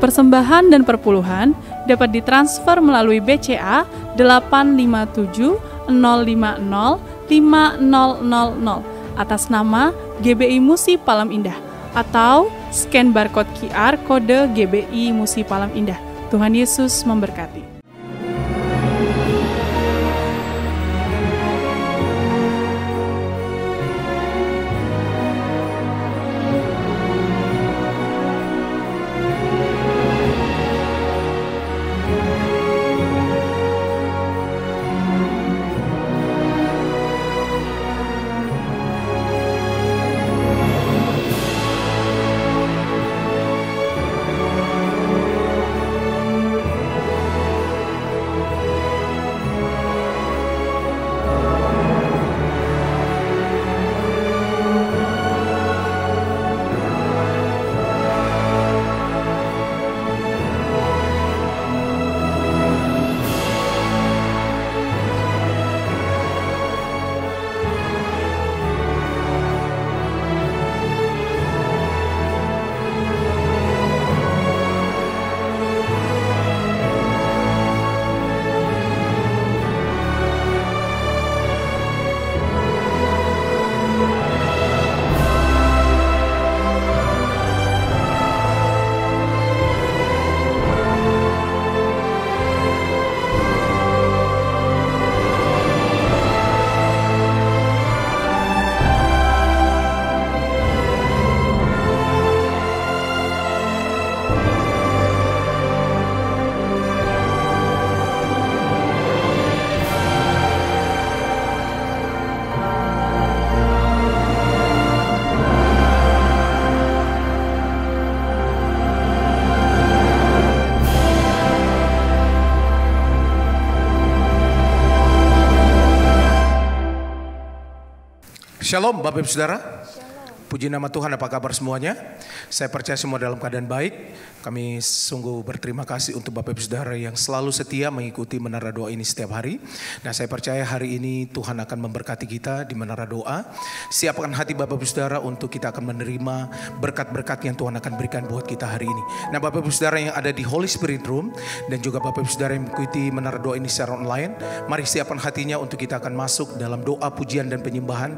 persembahan dan perpuluhan dapat ditransfer melalui BCA 857 050 5000 atas nama GBI Musi Palam Indah atau scan barcode QR kode GBI Musi Palam Indah. Tuhan Yesus memberkati. Shalom Bapak Ibu Saudara. Puji nama Tuhan, apa kabar semuanya? Saya percaya semua dalam keadaan baik. Kami sungguh berterima kasih untuk Bapak Ibu Saudara yang selalu setia mengikuti Menara Doa ini setiap hari. Nah, saya percaya hari ini Tuhan akan memberkati kita di Menara Doa. Siapkan hati Bapak Ibu Saudara untuk kita akan menerima berkat-berkat yang Tuhan akan berikan buat kita hari ini. Nah, Bapak Ibu Saudara yang ada di Holy Spirit Room dan juga Bapak Ibu Saudara yang mengikuti Menara Doa ini secara online, mari siapkan hatinya untuk kita akan masuk dalam doa pujian dan penyembahan.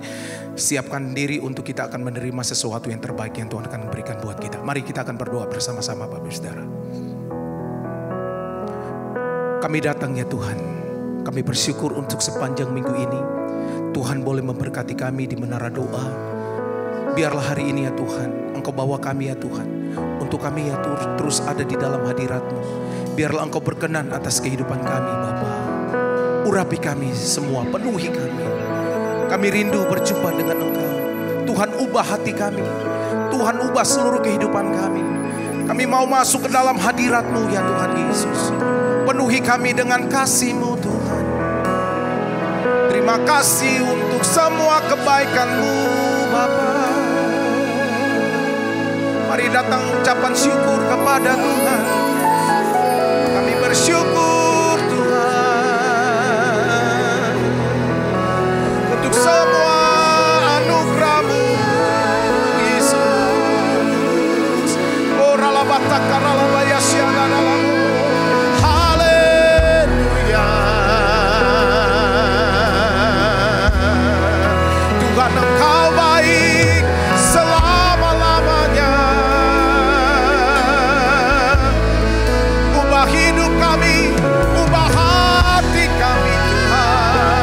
Siapkan diri untuk kita akan menerima sesuatu yang terbaik yang Tuhan akan berikan buat kita. Mari kita akan berdoa bersama-sama Bapak Ibu Saudara. Kami datang ya Tuhan. Kami bersyukur untuk sepanjang minggu ini Tuhan boleh memberkati kami di Menara Doa. Biarlah hari ini ya Tuhan Engkau bawa kami ya Tuhan, untuk kami ya terus ada di dalam hadirat-Mu. Biarlah Engkau berkenan atas kehidupan kami Bapa. Urapi kami semua, penuhi kami. Kami rindu berjumpa dengan Engkau. Tuhan, ubah hati kami. Tuhan, ubah seluruh kehidupan kami. Kami mau masuk ke dalam hadirat-Mu ya Tuhan Yesus. Penuhi kami dengan kasih-Mu Tuhan. Terima kasih untuk semua kebaikan-Mu Bapa. Mari datang ucapan syukur kepada Tuhan. Kami bersyukur Tuhan untuk semua anugerah-Mu Yesus. Oh ralabata karalabaya syadalalamu. Haleluya. Tuhan Engkau baik selama-lamanya. Ubah hidup kami, ubah hati kami Tuhan.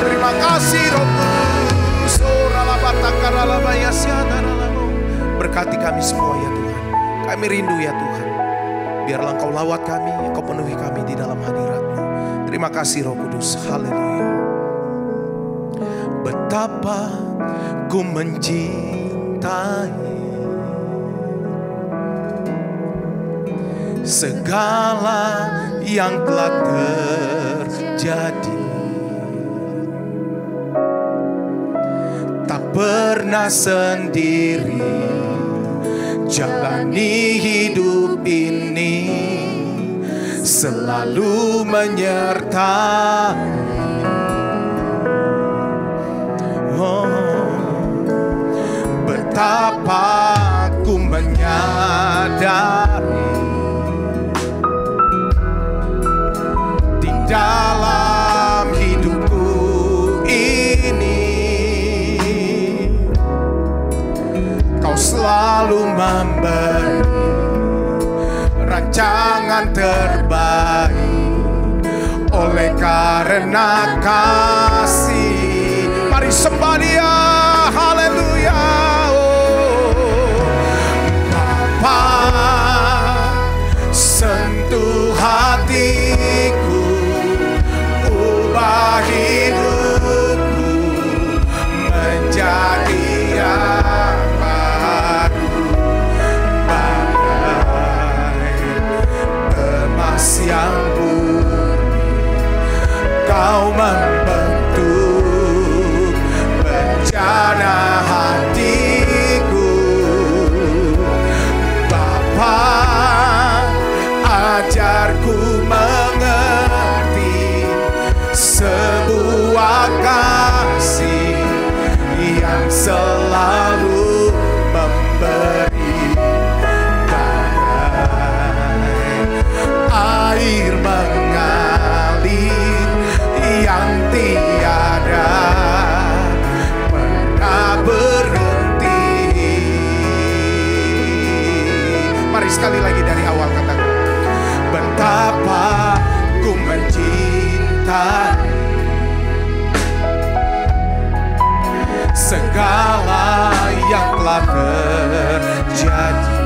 Terima kasih Roh Kudus. Berkati kami semua ya Tuhan. Kami rindu ya Tuhan. Biarlah Engkau lawat kami, Engkau penuhi kami di dalam hadirat-Mu. Terima kasih Roh Kudus. Haleluya. Betapa ku mencintai segala yang telah terjadi. Tak pernah sendiri jalani hidup ini, selalu menyertai. Oh, betapa sadari di dalam hidupku ini Kau selalu memberi rancangan terbaik oleh karena kasih. Mari sembah Dia, haleluya. Bapa, sentuh hatiku, ubah hidupku menjadi yang baru, bagai emas yang Kau membentuk bencana hatiku. Bapa, ajarku mengerti sebuah kasih yang selalu memberi bagai air mengalir yang tiada pernah berhenti. Mari sekali lagi dari awal katakan, betapa ku mencintai segala yang telah terjadi,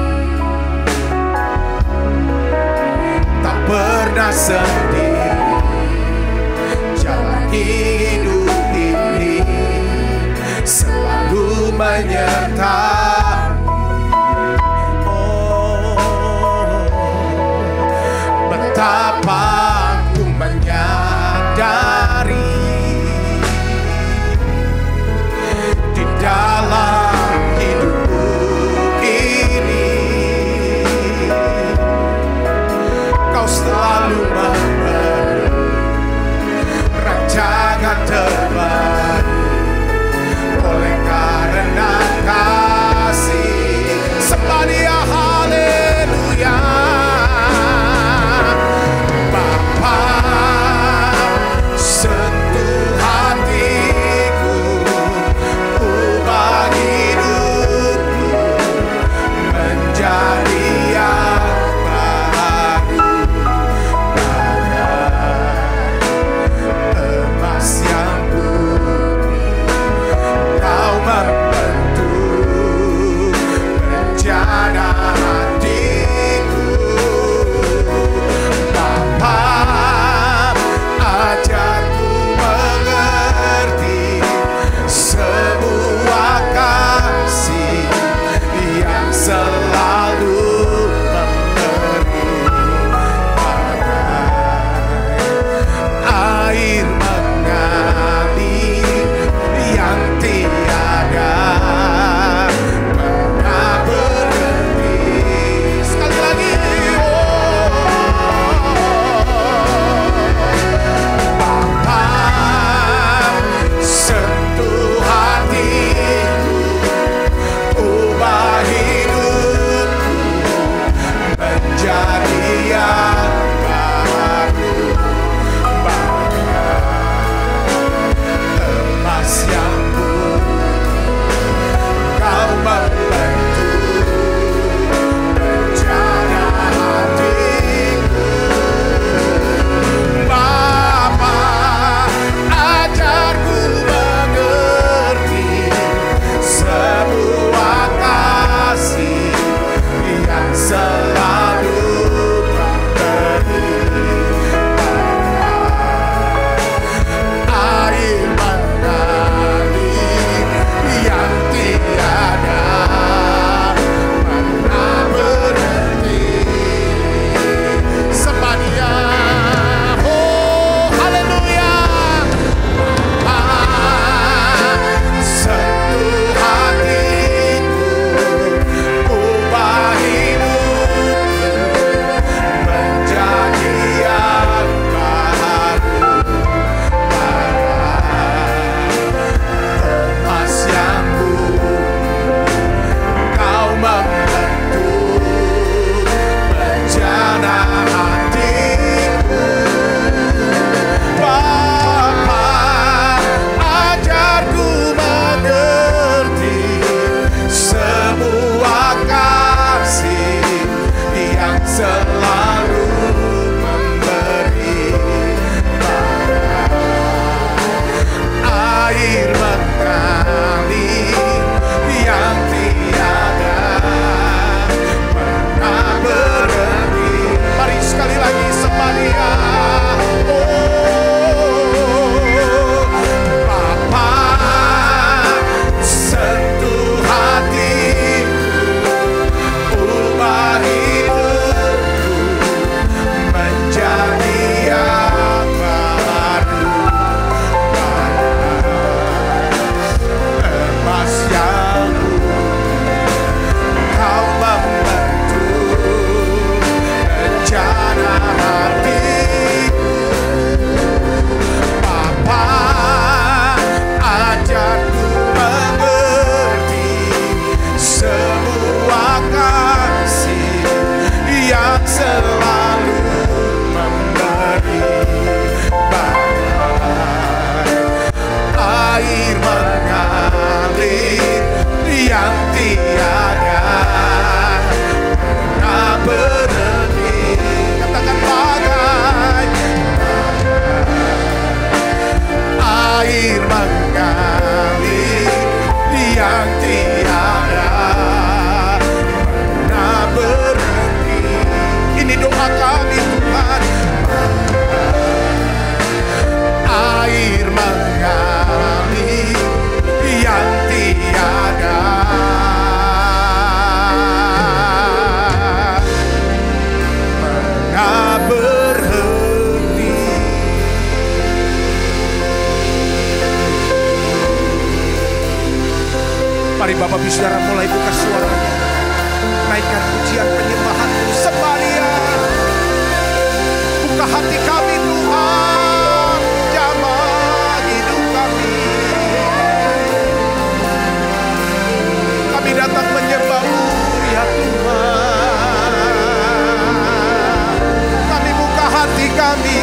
tak pernah sendiri. Hidup ini selalu menyertai. Betapa ku menyadari di dalam hidupku ini Kau selalu memberi rancangan terbaik oleh karena tiada pernah berhenti. Katakan bagai air mengalir yang tiada pernah berhenti. Ini doa kami Tuhan. Air mengalir yang tiada pernah berhenti. Mari Bapak Ibu Saudara mulai buka suaranya, naikkan pujian penyembahan-Mu, sembah Dia. Buka hati kami Tuhan, jamah hidup kami. Kami datang menyembah-Mu ya Tuhan. Kami buka hati kami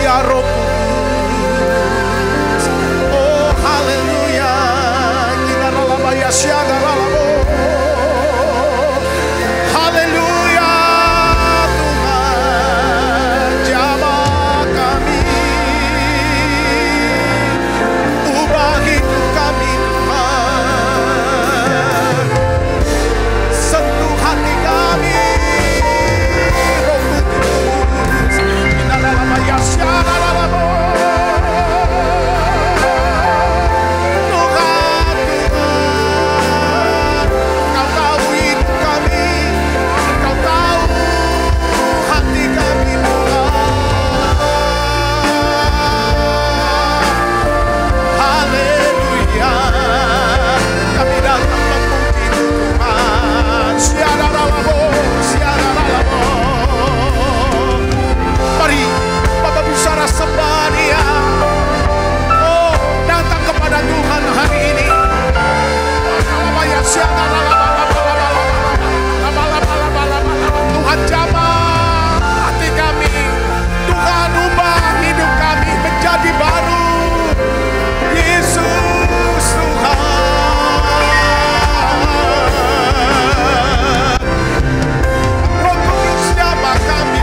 ya Roh Kudus. Oh haleluya. Kita ralabaya syada ralabo. Haleluya Tuhan, jamah kami, ubah hidup kami Tuhan, sentuh hati kami Roh Kudus. Kita ralabaya syada ralabo. Sembah Dia. Oh, datang kepada Tuhan hari ini. Tuhan jamah hati kami, Tuhan ubah hidup kami menjadi baru. Yesus Tuhan, Roh Kudus jamah kami.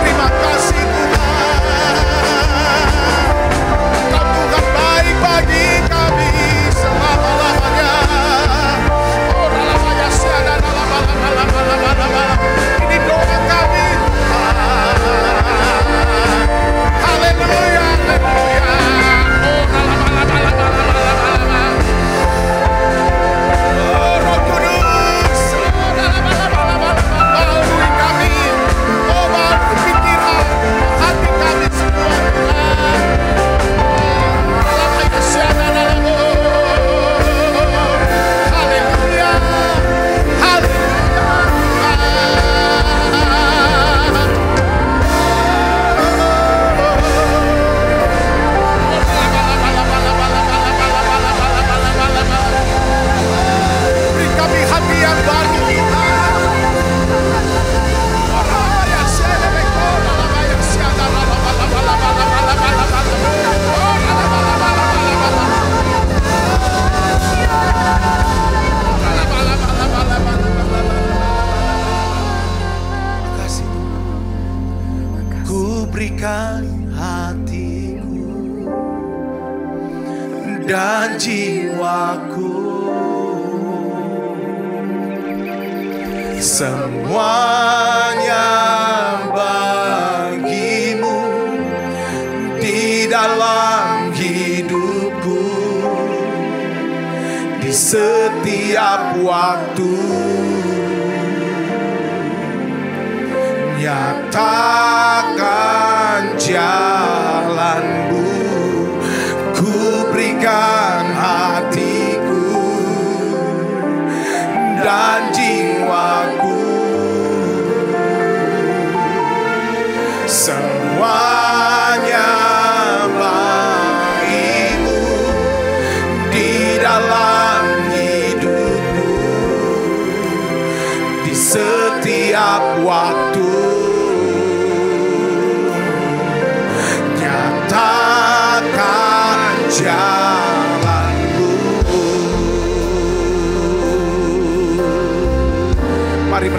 Terima kasih Tuhan, Kau Tuhan baik bagi kami selama-lamanya. Oh ralamaya syada ralaba. Ini doa kami Tuhan. Haleluya, haleluya. Oh ralaba. Oh Roh Kudus, barui kami, oh barui pikiran, hati kami semua Tuhan. Ralamaya syada ralabo. Haleluya, haleluya Tuhan. Beri kami hati yang baru Tuhan. Ralamaya syada beko, ralamaya syada ralaba. Oh Makasih Tuhan. Ku berikan hatiku dan jiwaku, semuanya bagi-Mu di dalam hidupku, di setiap waktu. Nyatakan jalan-Mu, ku berikan hatiku dan jiwaku, semuanya bagi-Mu di dalam hidupku, di setiap waktu. Nyata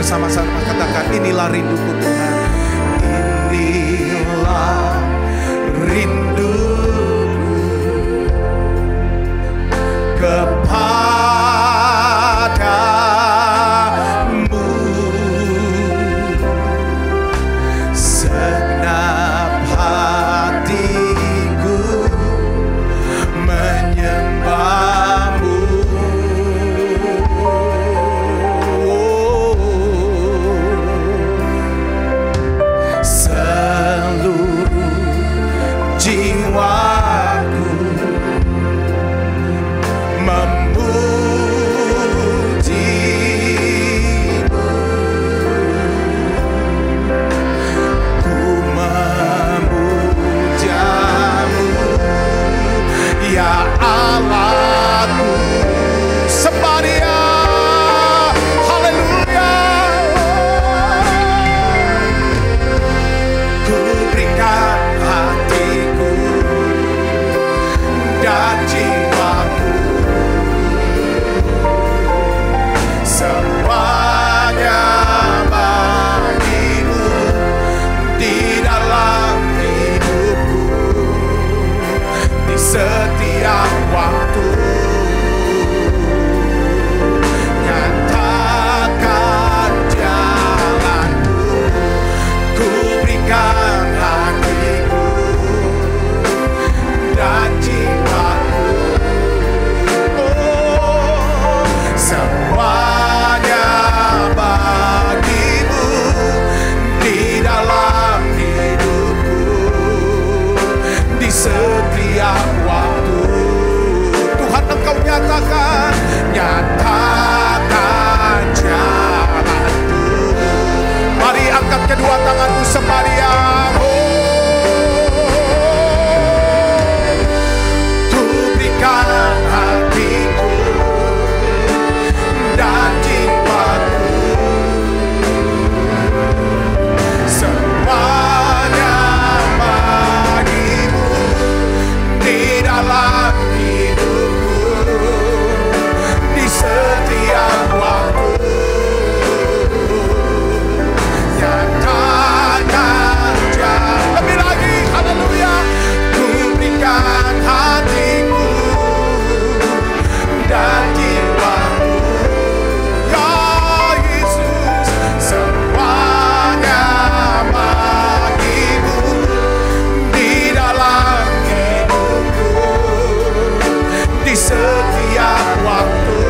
bersama-sama katakan, inilah rinduku Tuhan. Inilah rinduku kepadamu, segenap hatiku menyembahmu. Seluruh jiwaku memujimu, ku memujamu, ya Allahku. Sembah Dia, haleluya. Ku berikan hatiku dan jiwaku, semuanya bagimu di dalam hidupku, di setiap waktu. Nyatakan jalanku, ku berikan hatiku dan jiwaku. Oh, semuanya bagimu di dalam hidupku, di setiap waktu. Tuhan, Engkau nyatakan jalanku. Mari angkat kedua tanganmu, sembah Dia. Ku berikan hatiku dan jiwaku, semuanya bagimu di dalam hidupku, di setiap waktu. Nyatakan jalan. Lebih lagi, haleluya. Ku berikan hatiku dan jiwaku, ya Yesus, semuanya bagimu di dalam hidupku, di setiap waktu.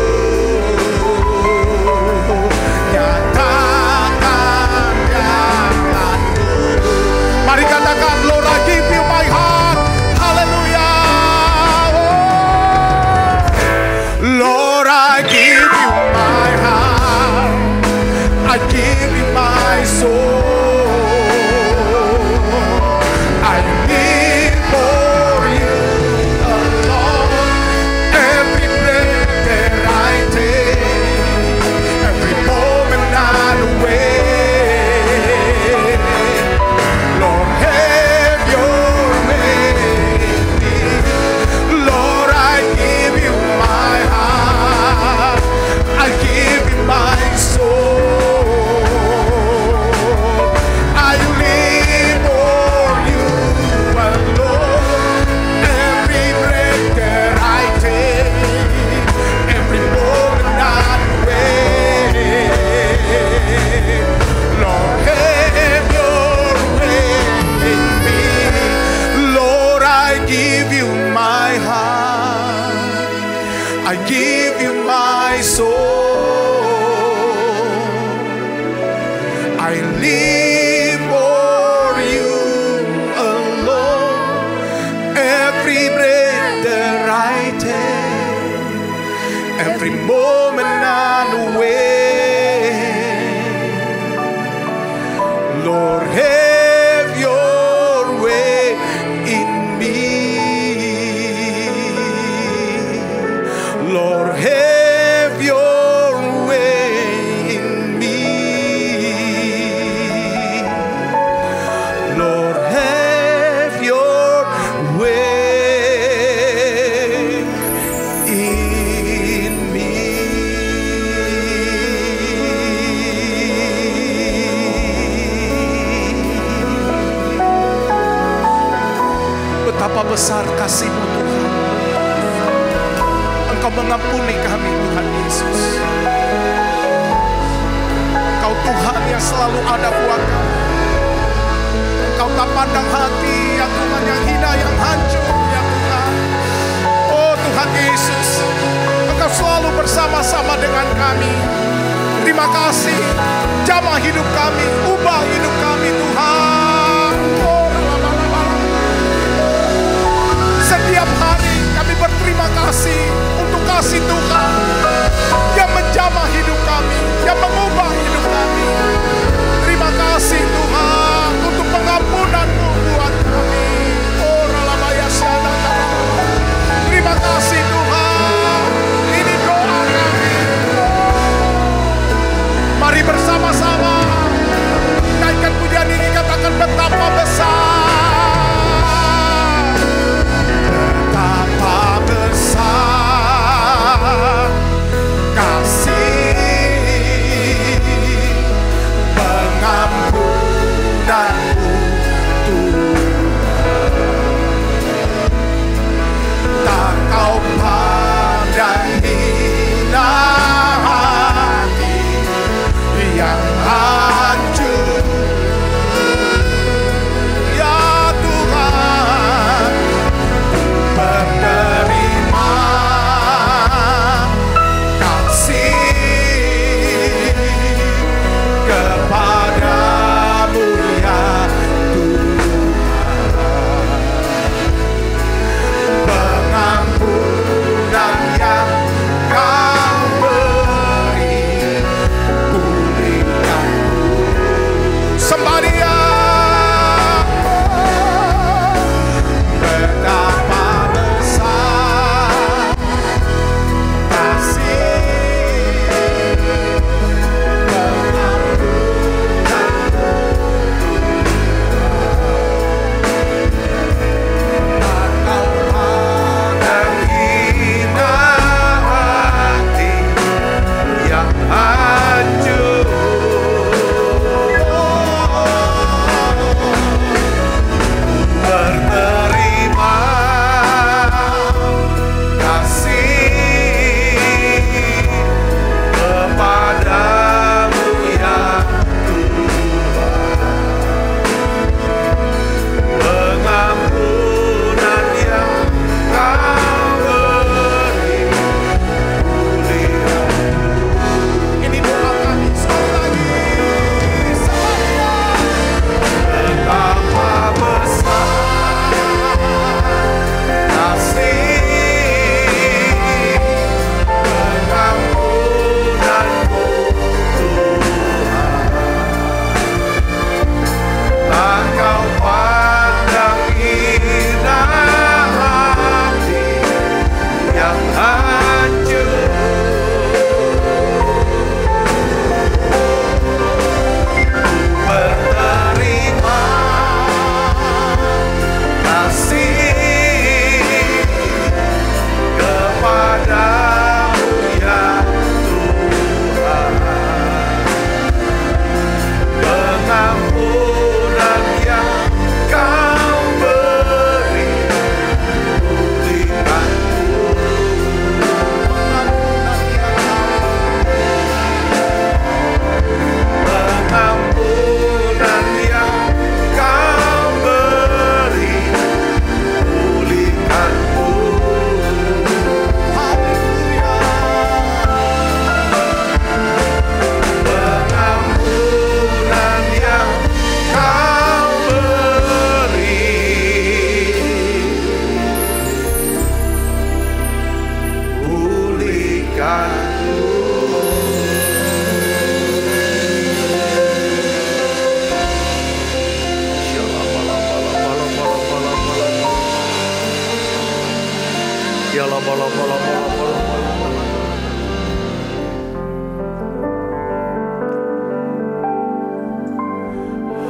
Nyatakan jalanku. Mari katakan, Lord, I give you my heart. Hallelujah. Oh, Lord, I give you my heart. I give you my soul. I live for you alone. Every breath that I take, every moment I'm away. Lord, have your way in me. Lord, I give you my heart. I give you my soul. I live for you alone. Every breath that I take, every moment I'm away. Lord, have your way in me. Lord, I give you my heart. I give you my soul. I live for you alone. Every breath that I take, every moment I'm away. Lord, have your way in me. Lord, have your way in me. Lord, have your way in me. besar kasih-Mu Tuhan. Engkau mengampuni kami Tuhan Yesus. Engkau Tuhan yang selalu ada buat kami. Engkau tak pandang hati ya Tuhan, yang hina, yang hancur ya Tuhan. Oh Tuhan Yesus, Engkau selalu bersama-sama dengan kami. Terima kasih, jamah hidup kami, ubah hidup kami Tuhan. Oh, setiap hari kami berterima kasih untuk kasih Tuhan yang menjamah hidup kami, yang mengubah hidup kami. Terima kasih Tuhan untuk pengampunan-Mu buat kami. Oh, Ralabaya Syadana. Terima kasih Tuhan. Ini doa kami. Mari bersama-sama naikkan pujian ini, katakan betapa besar, betapa besar kasih pengampunan-Mu Tuhan. Tak Kau pandang hina hati yang hancur ya Tuhan, menerima kasih kepada-Mu ya Tuhan. Pengampunan yang Kau beri, pulihkan-Ku. Somebody betapa besar kasih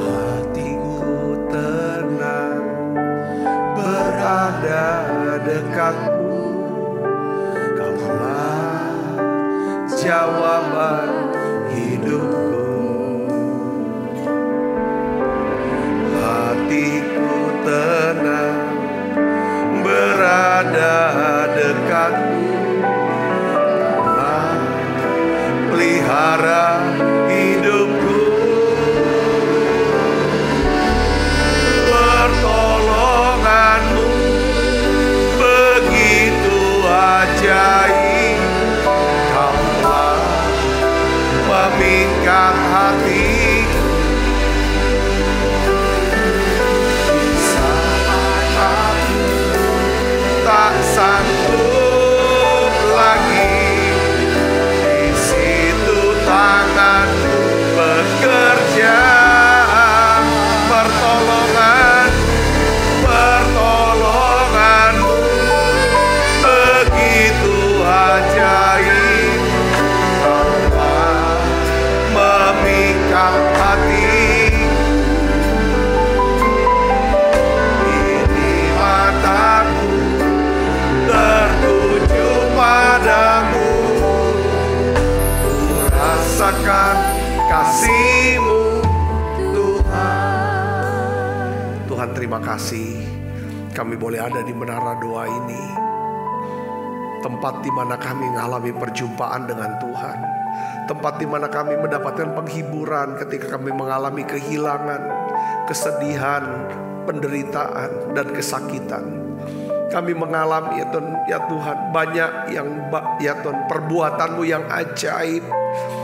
hatiku tenang berada dekatmu. Kaulah jawaban hidupku. Hatiku tenang kasih kami boleh ada di menara doa ini, tempat di mana kami mengalami perjumpaan dengan Tuhan, tempat di mana kami mendapatkan penghiburan ketika kami mengalami kehilangan, kesedihan, penderitaan, dan kesakitan. Kami mengalami ya Tuhan banyak yang ya Tuhan perbuatan-Mu yang ajaib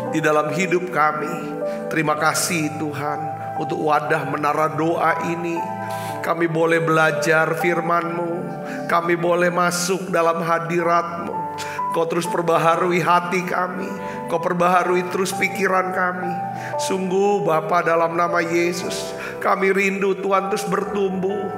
di dalam hidup kami. Terima kasih Tuhan untuk wadah menara doa ini. Kami boleh belajar firman-Mu, kami boleh masuk dalam hadirat-Mu. Kau terus perbaharui hati kami, Kau perbaharui terus pikiran kami. Sungguh Bapa, dalam nama Yesus kami rindu Tuhan terus bertumbuh.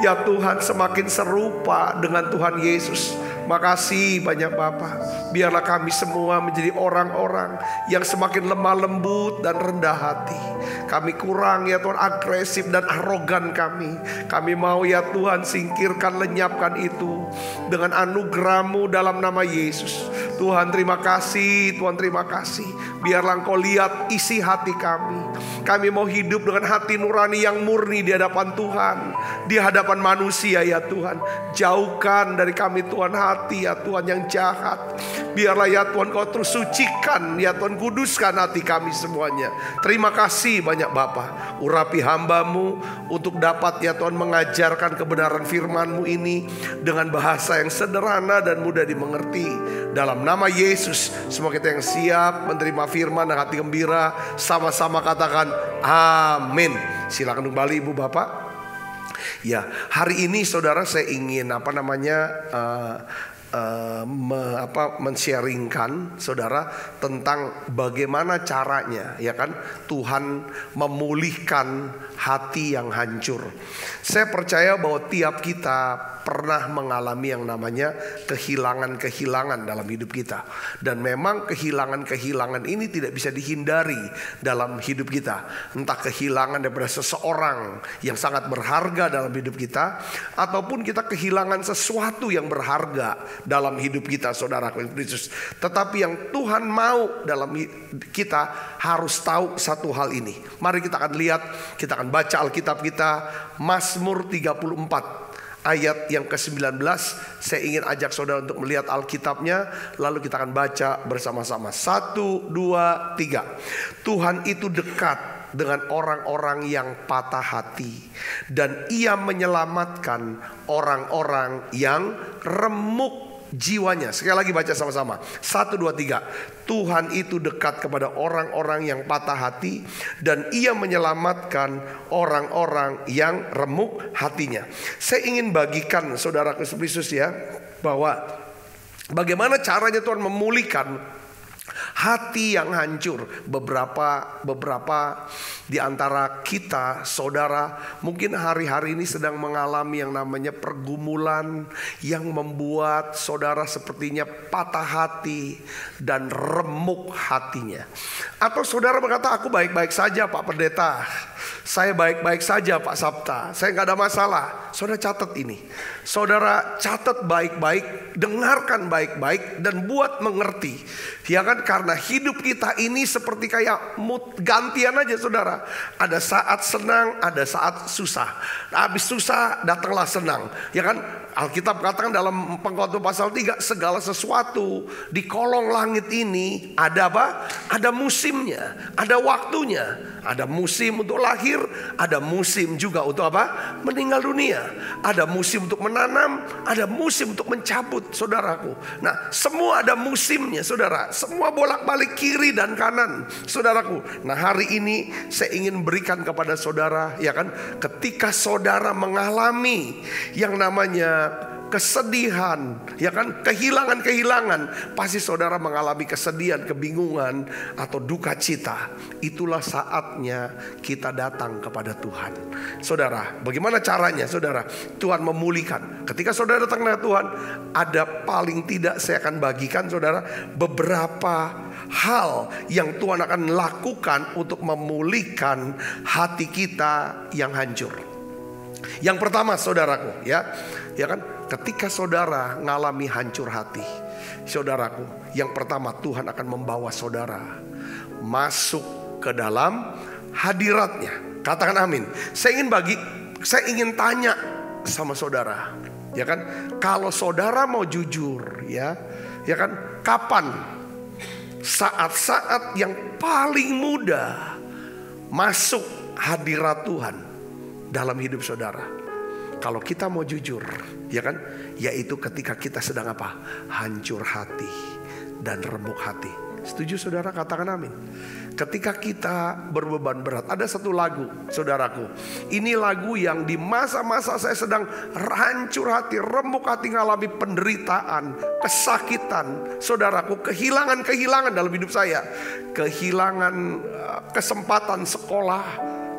Ya Tuhan, semakin serupa dengan Tuhan Yesus. Makasih banyak Bapa. Biarlah kami semua menjadi orang-orang yang semakin lemah lembut dan rendah hati. Kami kurang ya Tuhan agresif dan arogan kami. Kami mau ya Tuhan singkirkan, lenyapkan itu dengan anugerah-Mu dalam nama Yesus. Tuhan terima kasih, Tuhan terima kasih. Biarlah Engkau lihat isi hati kami. Kami mau hidup dengan hati nurani yang murni di hadapan Tuhan, di hadapan manusia ya Tuhan. Jauhkan dari kami Tuhan hati ya Tuhan yang jahat. Biarlah ya Tuhan Kau terus sucikan ya Tuhan, kuduskan hati kami semuanya. Terima kasih banyak Bapa. Urapi hamba-Mu untuk dapat ya Tuhan mengajarkan kebenaran firman-Mu ini dengan bahasa yang sederhana dan mudah dimengerti. Dalam nama Yesus, semua kita yang siap menerima firman dan hati gembira sama-sama katakan amin. Silakan kembali Ibu Bapak. Ya, hari ini saudara saya ingin men-sharingkan saudara tentang bagaimana caranya ya kan Tuhan memulihkan hati yang hancur. Saya percaya bahwa tiap kita pernah mengalami yang namanya kehilangan-kehilangan dalam hidup kita. Dan memang kehilangan-kehilangan ini tidak bisa dihindari dalam hidup kita. Entah kehilangan daripada seseorang yang sangat berharga dalam hidup kita, ataupun kita kehilangan sesuatu yang berharga dalam hidup kita, saudara Kristus. Tetapi yang Tuhan mau dalam kita harus tahu satu hal ini. Mari kita akan lihat, kita akan baca Alkitab kita, Mazmur 34. Ayat yang ke-19, saya ingin ajak saudara untuk melihat Alkitabnya. Lalu kita akan baca bersama-sama. 1, 2, 3. Tuhan itu dekat dengan orang-orang yang patah hati, dan Ia menyelamatkan orang-orang yang remuk jiwanya. Sekali lagi baca sama-sama. 1, 2, 3. Tuhan itu dekat kepada orang-orang yang patah hati, dan Ia menyelamatkan orang-orang yang remuk hatinya. Saya ingin bagikan saudara Kristus ya, bahwa bagaimana caranya Tuhan memulihkan hati yang hancur. Beberapa di antara kita saudara mungkin hari-hari ini sedang mengalami yang namanya pergumulan yang membuat saudara sepertinya patah hati dan remuk hatinya. Atau saudara berkata, aku baik-baik saja Pak Pendeta, saya baik-baik saja Pak Sabta, saya gak ada masalah. Saudara catat ini, saudara catat baik-baik, dengarkan baik-baik, dan buat mengerti. Ya kan, karena hidup kita ini seperti kayak mood gantian aja saudara. Ada saat senang, ada saat susah. Habis susah datanglah senang. Ya kan, Alkitab katakan dalam Pengkhotbah pasal 3, segala sesuatu di kolong langit ini ada apa? Ada musimnya, ada waktunya. Ada musim untuk lahir, ada musim juga untuk apa? Meninggal dunia. Ada musim untuk menanam, ada musim untuk mencabut, saudaraku. Nah, semua ada musimnya, saudara. Semua bolak-balik kiri dan kanan, saudaraku. Nah, hari ini saya ingin berikan kepada saudara, ya kan, ketika saudara mengalami yang namanya kesedihan, ya kan, kehilangan-kehilangan, pasti saudara mengalami kesedihan, kebingungan, atau duka cita. Itulah saatnya kita datang kepada Tuhan. Saudara, bagaimana caranya saudara? Tuhan memulihkan. Ketika saudara datang kepada Tuhan, ada paling tidak saya akan bagikan saudara beberapa hal yang Tuhan akan lakukan untuk memulihkan hati kita yang hancur. Yang pertama saudaraku, ya kan, ketika saudara ngalami hancur hati, saudaraku, yang pertama Tuhan akan membawa saudara masuk ke dalam hadiratnya. Katakan amin. Saya ingin bagi Saya ingin tanya sama saudara, ya kan? Kalau saudara mau jujur, ya kan? Kapan saat-saat yang paling mudah masuk hadirat Tuhan dalam hidup saudara? Kalau kita mau jujur, ya kan? Yaitu ketika kita sedang apa? Hancur hati dan remuk hati. Setuju saudara? Katakan amin. Ketika kita berbeban berat. Ada satu lagu, saudaraku. Ini lagu yang di masa-masa saya sedang hancur hati, remuk hati, ngalami penderitaan, kesakitan, saudaraku, kehilangan dalam hidup saya. Kehilangan kesempatan sekolah,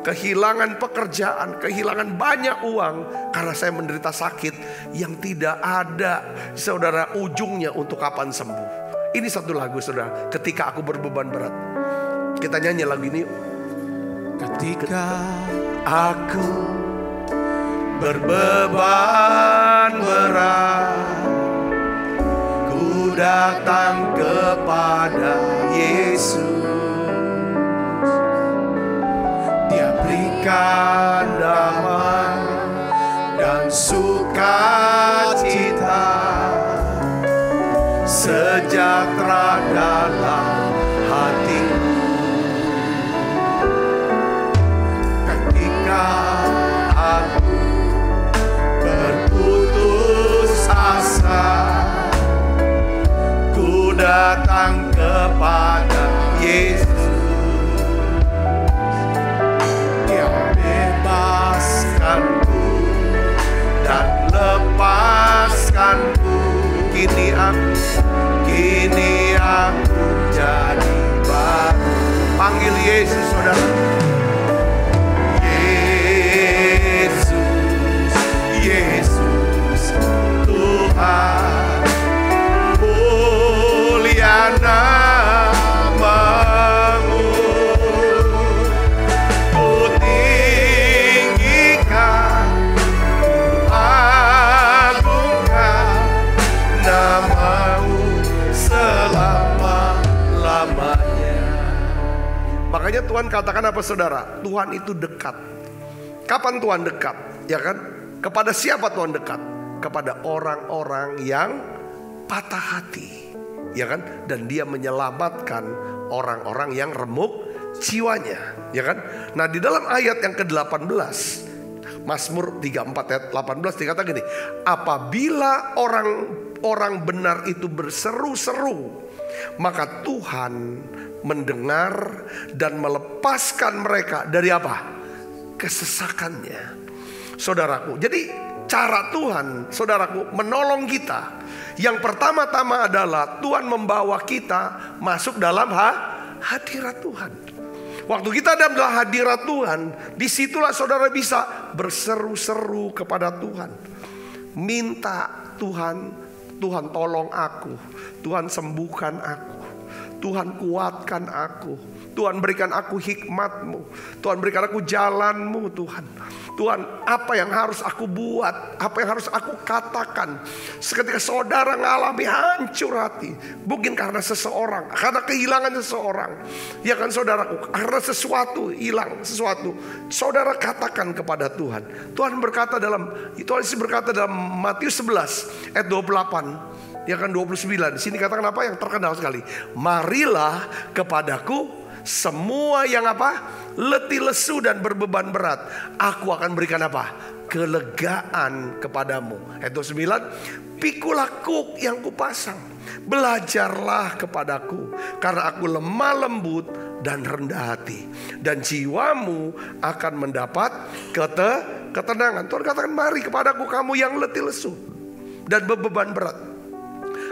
kehilangan pekerjaan, kehilangan banyak uang. Karena saya menderita sakit yang tidak ada, saudara, ujungnya untuk kapan sembuh. Ini satu lagu, saudara, ketika aku berbeban berat. Kita nyanyi lagu ini. Ketika aku berbeban berat, ku datang kepada Yesus. Dia berikan damai dan sukacita, sejahtera dalam hatiku. Ketika aku berputus asa, ku datang kepada Yesus. Dia bebaskanku dan lepaskanku. Kini aku jadi baru. Panggil Yesus, saudara. Yesus, Yesus Tuhan, mulia namamu. Ku tinggikan, agungkan namamu selama-lamanya. Makanya Tuhan katakan apa, saudara? Tuhan itu dekat. Kapan Tuhan dekat? Ya kan? Kepada siapa Tuhan dekat? Kepada orang-orang yang patah hati, ya kan? Dan Dia menyelamatkan orang-orang yang remuk jiwanya, ya kan? Nah, di dalam ayat yang ke-18 Mazmur 34 ayat 18 dikatakan gini, apabila orang benar itu berseru-seru, maka Tuhan mendengar dan melepaskan mereka dari apa? Kesesakannya. Saudaraku, jadi cara Tuhan, saudaraku, menolong kita, yang pertama-tama adalah Tuhan membawa kita masuk dalam hadirat Tuhan. Waktu kita dalam hadirat Tuhan, disitulah saudara bisa berseru-seru kepada Tuhan, minta Tuhan tolong aku, Tuhan sembuhkan aku, Tuhan kuatkan aku, Tuhan berikan aku hikmat-Mu, Tuhan berikan aku jalan-Mu, Tuhan apa yang harus aku buat, apa yang harus aku katakan. Seketika saudara ngalami hancur hati, mungkin karena seseorang, karena kehilangan seseorang, ya kan saudaraku, karena sesuatu hilang, sesuatu, saudara katakan kepada Tuhan. Tuhan berkata dalam Matius 11 ayat 28, ya kan 29. Di sini katakan apa yang terkenal sekali? Marilah kepadaku semua yang apa? Letih lesu dan berbeban berat, aku akan berikan apa? Kelegaan kepadamu. Ayat 29, pikulah kuk yang kupasang, belajarlah kepadaku, karena aku lemah lembut dan rendah hati, dan jiwamu akan mendapat ketenangan. Tuhan katakan, mari kepadaku kamu yang letih lesu dan berbeban berat,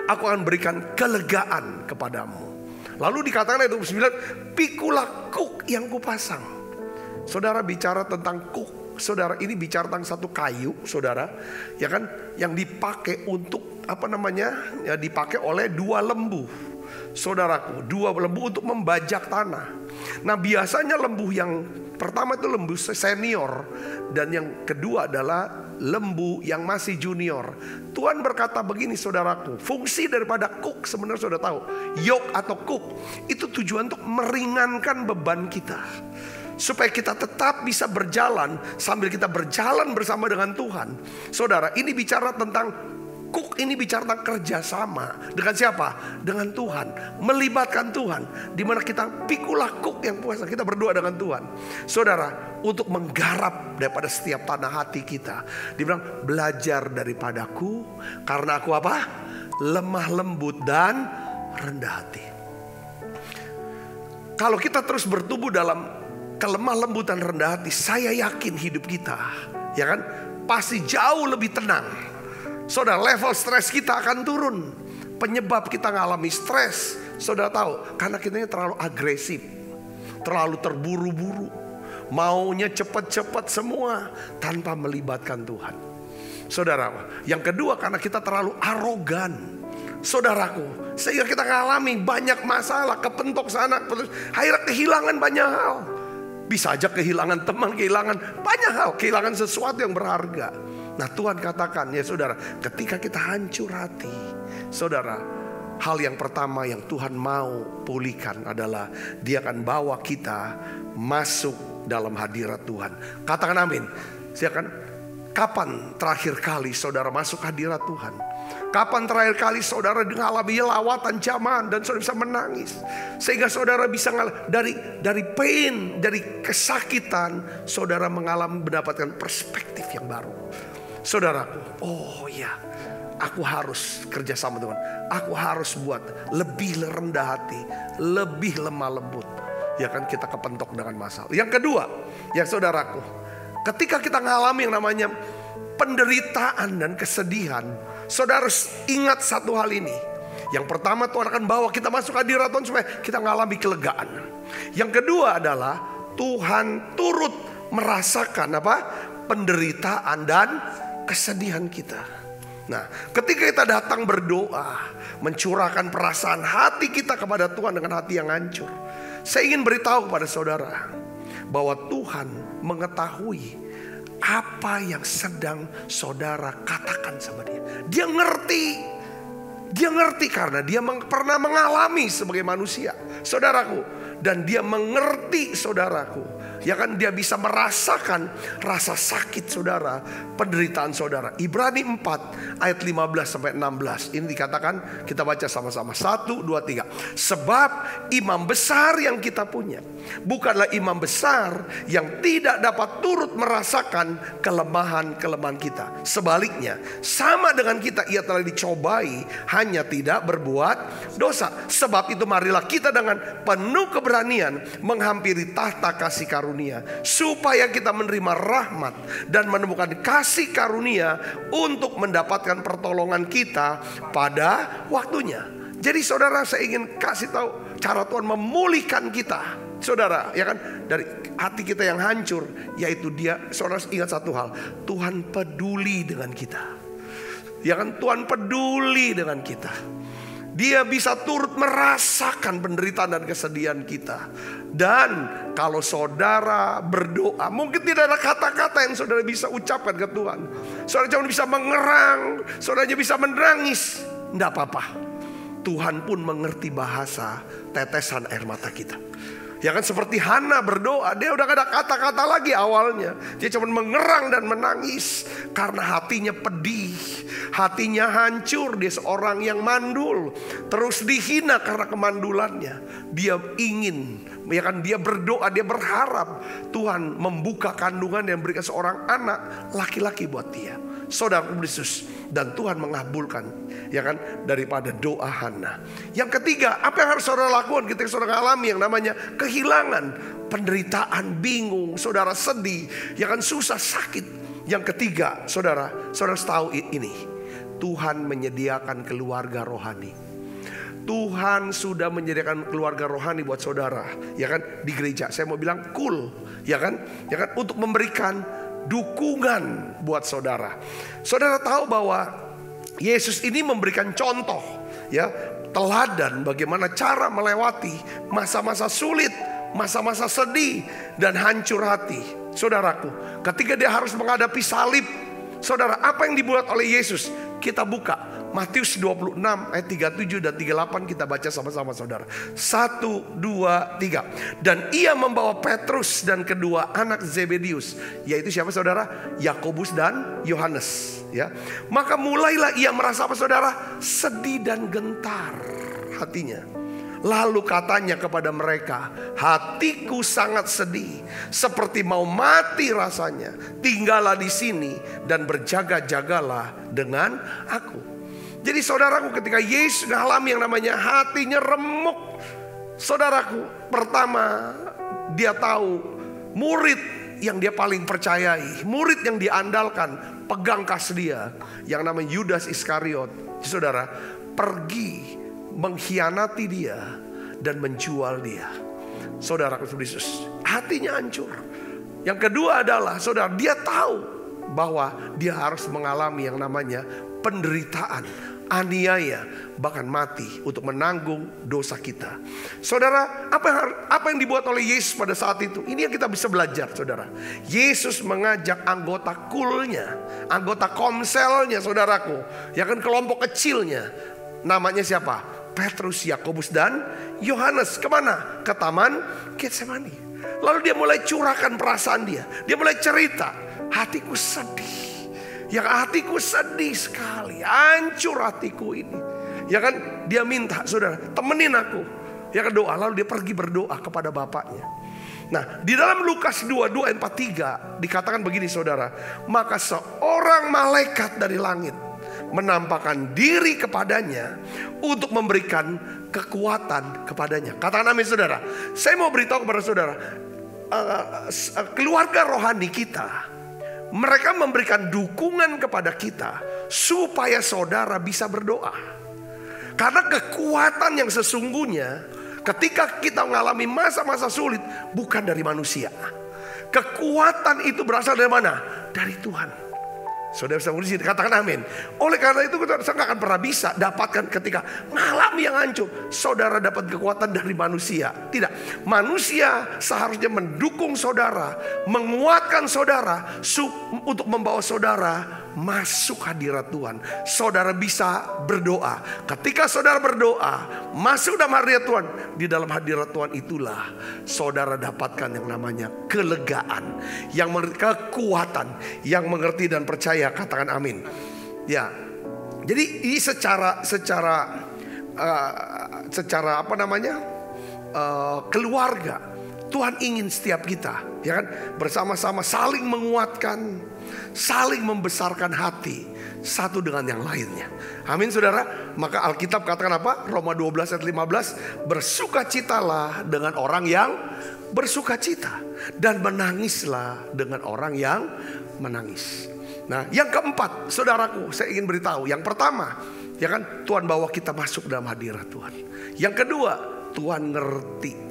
aku akan berikan kelegaan kepadamu. Lalu dikatakan ayat 29, pikulah kuk yang kupasang. Saudara bicara tentang kuk, saudara, ini bicara tentang satu kayu, saudara, ya kan, yang dipakai untuk apa namanya? Ya, dipakai oleh dua lembu. Saudaraku, dua lembu untuk membajak tanah. Nah, biasanya lembu yang pertama itu lembu senior, dan yang kedua adalah lembu yang masih junior. Tuhan berkata begini, saudaraku, fungsi daripada kuk sebenarnya sudah tahu, yoke atau kuk itu tujuan untuk meringankan beban kita. supaya kita tetap bisa berjalan sambil kita berjalan bersama dengan Tuhan. Saudara, ini bicara tentang kuk, ini bicara tentang kerjasama. Dengan siapa? Dengan Tuhan. Melibatkan Tuhan. Dimana kita pikulah kuk yang puasa. Kita berdoa dengan Tuhan. Saudara, untuk menggarap daripada setiap tanah hati kita. Dibilang, belajar daripadaku, karena aku apa? Lemah lembut dan rendah hati. Kalau kita terus bertumbuh dalam kelemah lembutan rendah hati, saya yakin hidup kita, ya kan, pasti jauh lebih tenang. Saudara, level stres kita akan turun. Penyebab kita ngalami stres, saudara tahu, karena kita terlalu agresif, terlalu terburu-buru, maunya cepat-cepat semua tanpa melibatkan Tuhan. Saudara, yang kedua, karena kita terlalu arogan. Saudaraku, sehingga kita ngalami banyak masalah, kepentok sana, akhirnya kehilangan banyak hal. Bisa aja kehilangan teman, kehilangan banyak hal, kehilangan sesuatu yang berharga. Nah, Tuhan katakan, ya saudara, ketika kita hancur hati, saudara, hal yang pertama yang Tuhan mau pulihkan adalah Dia akan bawa kita masuk dalam hadirat Tuhan. Katakan amin. Silakan. Kapan terakhir kali saudara masuk hadirat Tuhan? Kapan terakhir kali saudara mengalami lawatan zaman dan saudara bisa menangis, sehingga saudara bisa dari pain, dari kesakitan, saudara mendapatkan perspektif yang baru. Saudaraku, oh ya, aku harus kerja sama Tuhan. Aku harus buat lebih rendah hati, lebih lemah lembut. Ya kan, kita kepentok dengan masalah. Yang kedua, ya saudaraku, ketika kita mengalami yang namanya penderitaan dan kesedihan, saudara harus ingat satu hal ini. Yang pertama, Tuhan akan bawa kita masuk hadirat Tuhan supaya kita mengalami kelegaan. Yang kedua adalah Tuhan turut merasakan apa? Penderitaan dan kesedihan kita. Nah, ketika kita datang berdoa, mencurahkan perasaan hati kita kepada Tuhan dengan hati yang hancur, saya ingin beritahu kepada saudara bahwa Tuhan mengetahui apa yang sedang saudara katakan sama Dia. Dia ngerti karena Dia pernah mengalami sebagai manusia, saudaraku. Dan Dia mengerti saudaraku, ya kan, Dia bisa merasakan rasa sakit saudara, penderitaan saudara. Ibrani 4 ayat 15-16. Ini dikatakan, kita baca sama-sama. 1, 2, 3. Sebab imam besar yang kita punya bukanlah imam besar yang tidak dapat turut merasakan kelemahan-kelemahan kita. Sebaliknya, sama dengan kita, Ia telah dicobai, hanya tidak berbuat dosa. Sebab itu marilah kita dengan penuh keberanian menghampiri tahta kasih karunia, supaya kita menerima rahmat dan menemukan kasih karunia untuk mendapatkan pertolongan kita pada waktunya. Jadi saudara, saya ingin kasih tahu cara Tuhan memulihkan kita, saudara, ya kan, dari hati kita yang hancur, yaitu Dia, saudara ingat satu hal, Tuhan peduli dengan kita. Ya kan, Tuhan peduli dengan kita. Dia bisa turut merasakan penderitaan dan kesedihan kita. Dan kalau saudara berdoa, mungkin tidak ada kata-kata yang saudara bisa ucapkan ke Tuhan. Saudara cuma bisa mengerang, saudara bisa menangis, tidak apa-apa. Tuhan pun mengerti bahasa tetesan air mata kita. Ya kan, seperti Hana berdoa, dia udah gak ada kata-kata lagi awalnya. Dia cuma mengerang dan menangis karena hatinya pedih, hatinya hancur. Dia seorang yang mandul, terus dihina karena kemandulannya. Dia ingin, ya kan, dia berdoa, dia berharap Tuhan membuka kandungan dan berikan seorang anak laki-laki buat dia. Saudara Yesus, dan Tuhan mengabulkan, ya kan, daripada doa Hana. Yang ketiga, apa yang harus saudara lakukan ketika saudara alami yang namanya kehilangan, penderitaan, bingung, saudara sedih, ya kan, susah, sakit. Yang ketiga, saudara tahu ini, Tuhan menyediakan keluarga rohani. Tuhan sudah menyediakan keluarga rohani buat saudara, ya kan, di gereja. Saya mau bilang cool, ya kan, untuk memberikan dukungan buat saudara. Saudara tahu bahwa Yesus ini memberikan contoh, ya, teladan bagaimana cara melewati masa-masa sulit, masa-masa sedih dan hancur hati. Saudaraku, ketika dia harus menghadapi salib, saudara, apa yang dibuat oleh Yesus? Kita buka Matius 26 ayat 37 dan 38 kita baca sama-sama saudara. 1, 2, 3. Dan ia membawa Petrus dan kedua anak Zebedius, yaitu siapa saudara? Yakobus dan Yohanes, ya. Maka mulailah ia merasa apa saudara? Sedih dan gentar hatinya. Lalu katanya kepada mereka, hatiku sangat sedih, seperti mau mati rasanya. Tinggallah di sini dan berjaga-jagalah dengan aku. Jadi saudaraku, ketika Yesus mengalami yang namanya hatinya remuk, saudaraku, pertama dia tahu murid yang dia paling percayai, murid yang diandalkan, pegang kas dia, yang namanya Yudas Iskariot, saudara, pergi mengkhianati dia dan menjual dia. Saudara Yesus, hatinya hancur. Yang kedua adalah saudara, dia tahu bahwa dia harus mengalami yang namanya penderitaan, aniaya, bahkan mati untuk menanggung dosa kita. Saudara, apa yang dibuat oleh Yesus pada saat itu? Ini yang kita bisa belajar, saudara. Yesus mengajak anggota kulnya, anggota komselnya, saudaraku, ya kan, kelompok kecilnya. Namanya siapa? Petrus, Yakobus dan Yohanes. Kemana? Ke taman Getsemani. Lalu dia mulai curahkan perasaan dia. Dia mulai cerita, hatiku sedih. Ya, hatiku sedih sekali, hancur hatiku ini. Ya kan, dia minta, saudara, temenin aku. Ya kan, doa. Lalu dia pergi berdoa kepada bapaknya. Nah, di dalam Lukas 22 ayat 43 dikatakan begini saudara. Maka seorang malaikat dari langit menampakkan diri kepadanya untuk memberikan kekuatan kepadanya. Katakan amin saudara. Saya mau beritahu kepada saudara, keluarga rohani kita, mereka memberikan dukungan kepada kita supaya saudara bisa berdoa. Karena kekuatan yang sesungguhnya ketika kita mengalami masa-masa sulit bukan dari manusia. Kekuatan itu berasal dari mana? Dari Tuhan. Saudara bisa berdiri, katakan amin. Oleh karena itu saya nggak akan pernah bisa dapatkan ketika mengalami yang hancur. Saudara dapat kekuatan dari manusia. Tidak, manusia seharusnya mendukung saudara, menguatkan saudara untuk membawa saudara masuk hadirat Tuhan. Saudara bisa berdoa. Ketika saudara berdoa, masuk dalam hadirat Tuhan, di dalam hadirat Tuhan itulah saudara dapatkan yang namanya kelegaan, yang mengerti kekuatan, yang mengerti dan percaya. Katakan amin. Ya, jadi ini secara apa namanya, keluarga, Tuhan ingin setiap kita, ya kan, bersama-sama saling menguatkan, saling membesarkan hati satu dengan yang lainnya. Amin saudara. Maka Alkitab katakan apa? Roma 12 ayat 15, bersukacitalah dengan orang yang bersukacita, dan menangislah dengan orang yang menangis. Nah, yang keempat, saudaraku, saya ingin beritahu. Yang pertama, ya kan, Tuhan bawa kita masuk dalam hadirat Tuhan. Yang kedua, Tuhan ngerti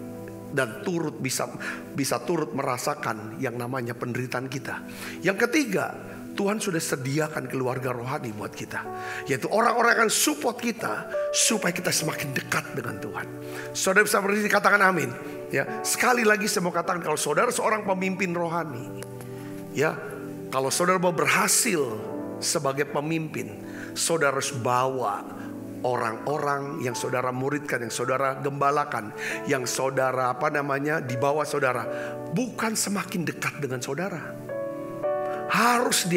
dan turut bisa turut merasakan yang namanya penderitaan kita. Yang ketiga, Tuhan sudah sediakan keluarga rohani buat kita, yaitu orang-orang yang akan support kita supaya kita semakin dekat dengan Tuhan. Saudara bisa berdiri, katakan amin. Ya, sekali lagi saya mau katakan, kalau saudara seorang pemimpin rohani, ya, kalau saudara mau berhasil sebagai pemimpin, saudara harus bawa orang-orang yang saudara muridkan, yang saudara gembalakan, yang saudara apa namanya, dibawa saudara, bukan semakin dekat dengan saudara. Harus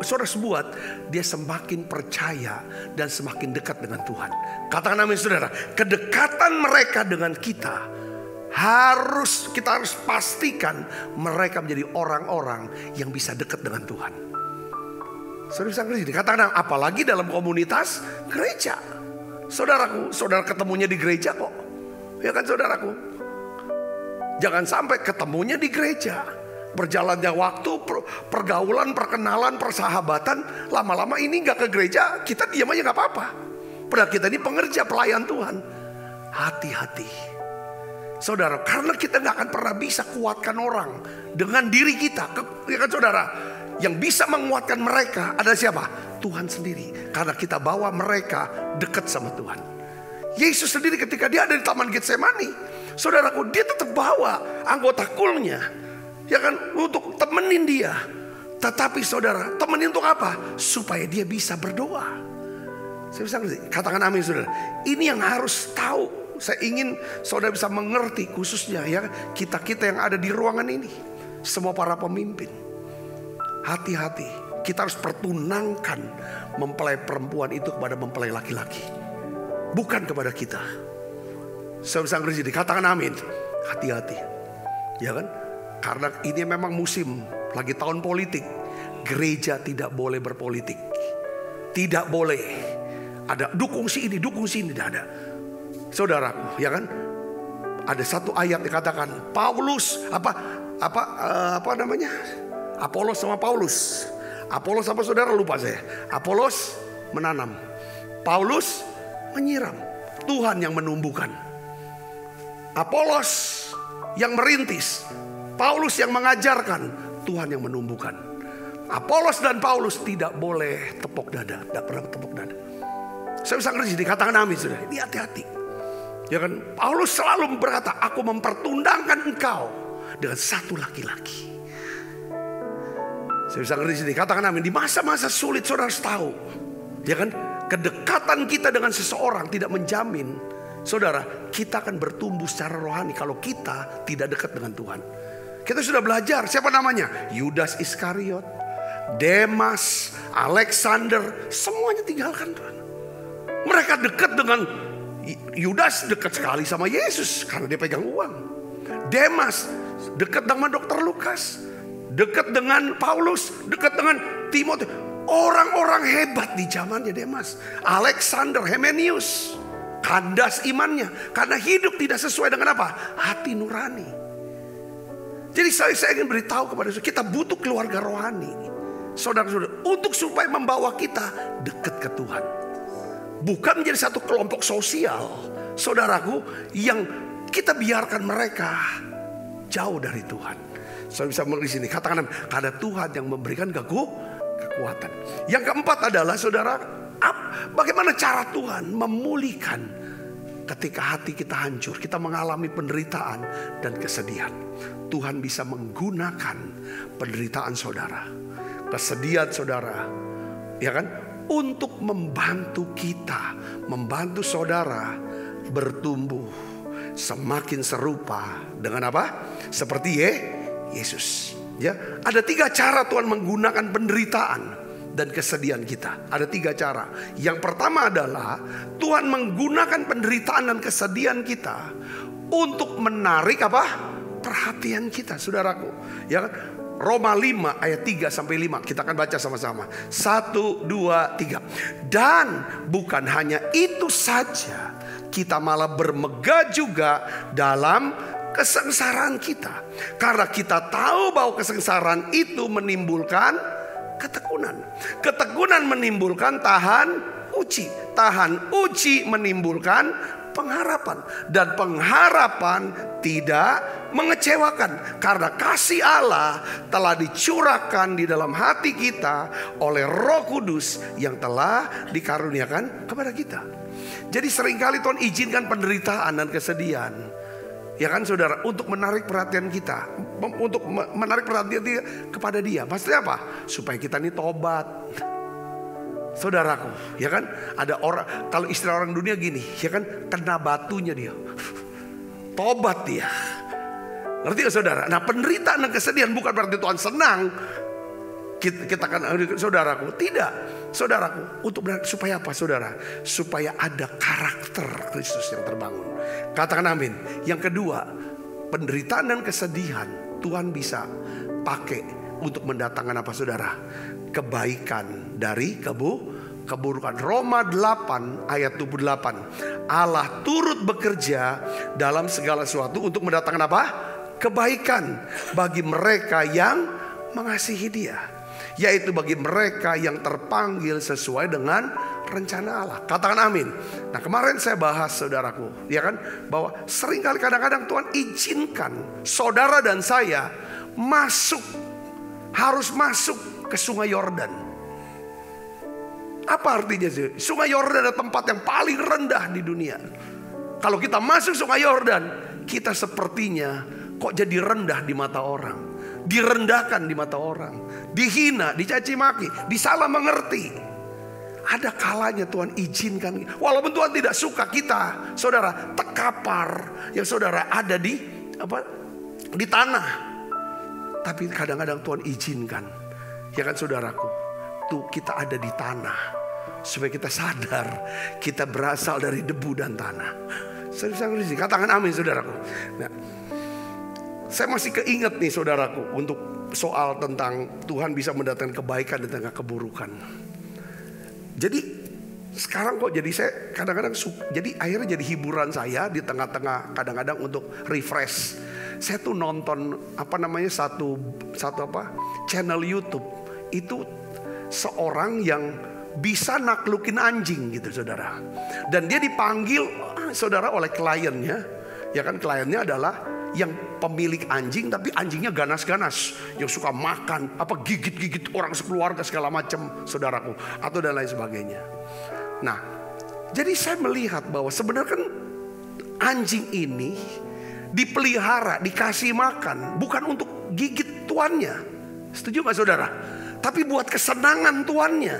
saudara buat dia semakin percaya dan semakin dekat dengan Tuhan. Katakan amin saudara. Kedekatan mereka dengan kita kita harus pastikan mereka menjadi orang-orang yang bisa dekat dengan Tuhan. Saudara bisa ngerti, katakan apalagi dalam komunitas gereja. Saudaraku, saudara ketemunya di gereja kok. Ya kan saudaraku. Jangan sampai ketemunya di gereja, berjalannya waktu, pergaulan, perkenalan, persahabatan, lama-lama ini gak ke gereja, kita diam aja gak apa-apa. Padahal kita ini pengerja, pelayan Tuhan. Hati-hati saudara, karena kita gak akan pernah bisa kuatkan orang dengan diri kita. Ya kan saudara, yang bisa menguatkan mereka adalah siapa? Tuhan sendiri. Karena kita bawa mereka dekat sama Tuhan. Yesus sendiri ketika dia ada di taman Getsemani, saudaraku, dia tetap bawa anggota kulnya, ya kan, untuk temenin dia. Tetapi saudara, temenin untuk apa? Supaya dia bisa berdoa. Saya bisa ngerti. Katakan amin saudara. Ini yang harus tahu. Saya ingin saudara bisa mengerti khususnya ya kita-kita yang ada di ruangan ini. Semua para pemimpin. Hati-hati. Kita harus pertunangkan mempelai perempuan itu kepada mempelai laki-laki. Bukan kepada kita. Saya bisa ngerti. Katakan amin. Hati-hati. Ya kan? Karena ini memang musim. Lagi tahun politik. Gereja tidak boleh berpolitik. Tidak boleh. Ada dukung si ini, tidak ada. Saudaraku, ya kan? Ada satu ayat dikatakan Paulus apa namanya? Apolos sama Paulus. Apolos apa saudara lupa saya. Apolos menanam, Paulus menyiram. Tuhan yang menumbuhkan. Apolos yang merintis, Paulus yang mengajarkan, Tuhan yang menumbuhkan. Apolos dan Paulus tidak boleh tepuk dada, tidak pernah tepuk dada. Saya bisa ngerti, dikatakan amin sudah. Ini hati-hati. Ya kan, Paulus selalu berkata, aku mempertundangkan engkau dengan satu laki-laki. Saya bisa ngerti, dikatakan amin. Di masa-masa sulit saudara harus tahu. Ya kan, kedekatan kita dengan seseorang tidak menjamin, saudara, kita akan bertumbuh secara rohani kalau kita tidak dekat dengan Tuhan. Kita sudah belajar, siapa namanya? Yudas Iskariot, Demas, Alexander, semuanya tinggalkan Tuhan. Mereka dekat dengan Yudas, dekat sekali sama Yesus karena dia pegang uang. Demas dekat dengan Dr. Lukas, dekat dengan Paulus, dekat dengan Timotius. Orang-orang hebat di zamannya Demas. Alexander, Hymenius, kandas imannya karena hidup tidak sesuai dengan apa? Hati nurani. Jadi saya ingin beritahu kepada saudara, kita butuh keluarga rohani, saudara-saudara, untuk supaya membawa kita dekat ke Tuhan. Bukan menjadi satu kelompok sosial, saudaraku, yang kita biarkan mereka jauh dari Tuhan. Saya bisa mengerti sini, katakan karena Tuhan yang memberikan kekuatan. Yang keempat adalah saudara, bagaimana cara Tuhan memulihkan ketika hati kita hancur, kita mengalami penderitaan dan kesedihan. Tuhan bisa menggunakan penderitaan saudara, kesedihan saudara, ya kan, untuk membantu kita, membantu saudara bertumbuh semakin serupa dengan apa? Seperti Yesus. Ya, ada 3 cara Tuhan menggunakan penderitaan dan kesedihan kita. Ada 3 cara. Yang pertama adalah Tuhan menggunakan penderitaan dan kesedihan kita untuk menarik apa? Perhatian kita, saudaraku. Ya kan? Roma 5 ayat 3 sampai 5 kita akan baca sama-sama. 1, 2, 3. Dan bukan hanya itu saja, kita malah bermegah juga dalam kesengsaraan kita. Karena kita tahu bahwa kesengsaraan itu menimbulkan ketekunan. Ketekunan menimbulkan tahan uji. Tahan uji menimbulkan pengharapan. Dan pengharapan tidak mengecewakan. Karena kasih Allah telah dicurahkan di dalam hati kita oleh Roh Kudus yang telah dikaruniakan kepada kita. Jadi seringkali Tuhan izinkan penderitaan dan kesedihan, ya kan saudara, untuk menarik perhatian kita, untuk menarik perhatian kita kepada Dia. Maksudnya apa? Supaya kita ini tobat. Saudaraku, ya kan, ada orang, kalau istilah orang dunia gini, ya kan, kena batunya dia, tobat dia. Ngerti gak saudara? Nah, penderitaan dan kesedihan bukan berarti Tuhan senang kita kan, saudaraku, tidak. Saudaraku, untuk supaya apa saudara? Supaya ada karakter Kristus yang terbangun. Katakan amin. Yang kedua, penderitaan dan kesedihan Tuhan bisa pakai untuk mendatangkan apa saudara? Kebaikan dari keburukan. Roma 8 ayat 28. Allah turut bekerja dalam segala sesuatu untuk mendatangkan apa? Kebaikan bagi mereka yang mengasihi Dia, yaitu bagi mereka yang terpanggil sesuai dengan rencana Allah. Katakan amin. Nah, kemarin saya bahas saudaraku, ya kan, bahwa seringkali kadang-kadang Tuhan izinkan saudara dan saya harus masuk ke Sungai Yordan. Apa artinya sih? Sungai Yordan adalah tempat yang paling rendah di dunia. Kalau kita masuk Sungai Yordan, kita sepertinya kok jadi rendah di mata orang, direndahkan di mata orang, dihina, dicaci maki, disalah mengerti. ada kalanya Tuhan izinkan. Walaupun Tuhan tidak suka kita, saudara, terkapar yang saudara ada di tanah. Tapi kadang-kadang Tuhan izinkan, ya kan saudaraku, tuh kita ada di tanah supaya kita sadar kita berasal dari debu dan tanah. Katakan amin saudaraku. Nah, saya masih keinget nih saudaraku untuk soal tentang Tuhan bisa mendatangkan kebaikan di tengah keburukan. Jadi sekarang kok jadi saya kadang-kadang jadi akhirnya jadi hiburan saya di tengah-tengah kadang-kadang untuk refresh. Saya tuh nonton satu channel YouTube itu seorang yang bisa naklukin anjing gitu saudara. Dan dia dipanggil saudara oleh kliennya. Ya kan kliennya adalah yang pemilik anjing tapi anjingnya ganas-ganas. Yang suka makan, gigit-gigit orang sekeluarga segala macam saudaraku. Atau dan lain sebagainya. Nah jadi saya melihat bahwa sebenarnya kan anjing ini dipelihara, dikasih makan bukan untuk gigit tuannya. Setuju gak saudara? Tapi buat kesenangan tuannya.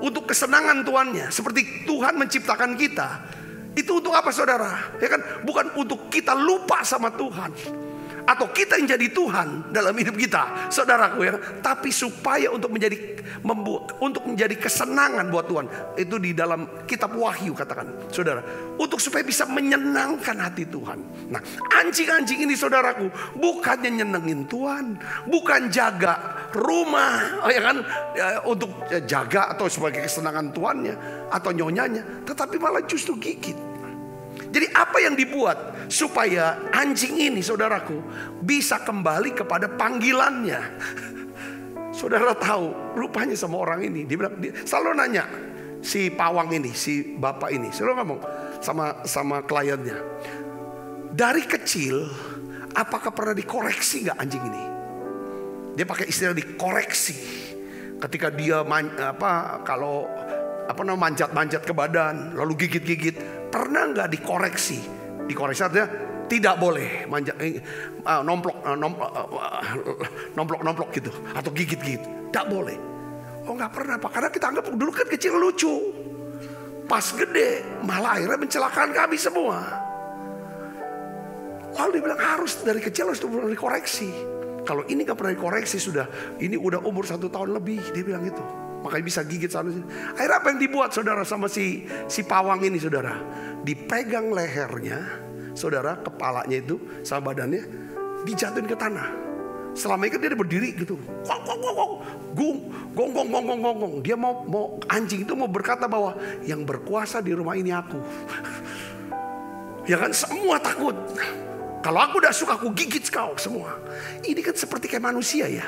Untuk kesenangan tuannya. Seperti Tuhan menciptakan kita. Itu untuk apa saudara? Ya kan? Bukan untuk kita lupa sama Tuhan. Atau kita yang jadi Tuhan dalam hidup kita, saudaraku ya. Tapi supaya untuk menjadi kesenangan buat Tuhan. Itu di dalam kitab Wahyu katakan, saudara. Untuk supaya bisa menyenangkan hati Tuhan. Nah, anjing-anjing ini saudaraku, bukannya nyenengin Tuhan, bukan jaga rumah, ya kan, untuk jaga atau sebagai kesenangan tuannya atau nyonyanya, tetapi malah justru gigit. Jadi apa yang dibuat supaya anjing ini saudaraku bisa kembali kepada panggilannya. Saudara tahu rupanya sama orang ini, dia selalu nanya si pawang ini, si bapak ini, selalu ngomong sama kliennya, dari kecil apakah pernah dikoreksi gak anjing ini? Dia pakai istilah dikoreksi. Ketika dia manjat-manjat ke badan lalu gigit-gigit, pernah nggak dikoreksi? Dikoreksi artinya tidak boleh manjat, nomplok gitu atau gigit-gigit, tidak boleh. Oh nggak pernah Pak, karena kita anggap dulu kan kecil lucu, pas gede malah akhirnya mencelakakan kami semua. Lalu dia bilang harus dari kecil harus dikoreksi. Kalau ini gak pernah dikoreksi sudah, ini udah umur 1 tahun lebih, dia bilang gitu. Makanya bisa gigit sana sini. Akhirnya apa yang dibuat saudara sama si pawang ini saudara? Dipegang lehernya, saudara, kepalanya itu sama badannya, dijatuhin ke tanah. Selama itu dia berdiri gitu, gong. Dia mau anjing itu mau berkata bahwa yang berkuasa di rumah ini aku. Ya kan semua takut. Kalau aku udah suka aku gigit kau semua. Ini kan seperti kayak manusia ya.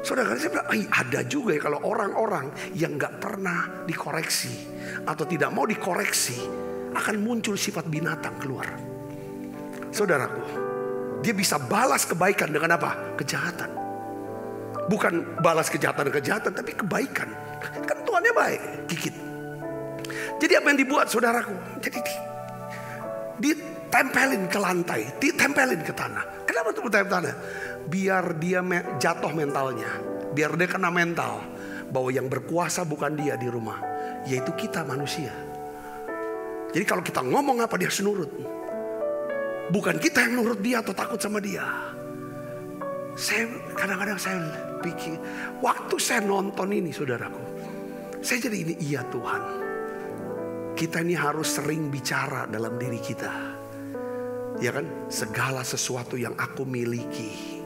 Saudara saya bilang, ada juga ya kalau orang-orang yang gak pernah dikoreksi atau tidak mau dikoreksi, akan muncul sifat binatang keluar. Saudaraku, dia bisa balas kebaikan dengan apa? Kejahatan. Bukan balas kejahatan, tapi kebaikan. Kan Tuhannya baik, gigit. Jadi apa yang dibuat saudaraku? Jadi ditempelin ke lantai, ditempelin ke tanah. Kenapa tuh ditempelin ke tanah? Biar dia jatuh mentalnya, biar dia kena mental bahwa yang berkuasa bukan dia di rumah, yaitu kita manusia. Jadi kalau kita ngomong apa dia senurut. Bukan kita yang nurut dia atau takut sama dia. Kadang-kadang saya pikir, waktu saya nonton ini saudaraku, saya jadi ini, iya Tuhan, kita ini harus sering bicara dalam diri kita. Ya kan, segala sesuatu yang aku miliki,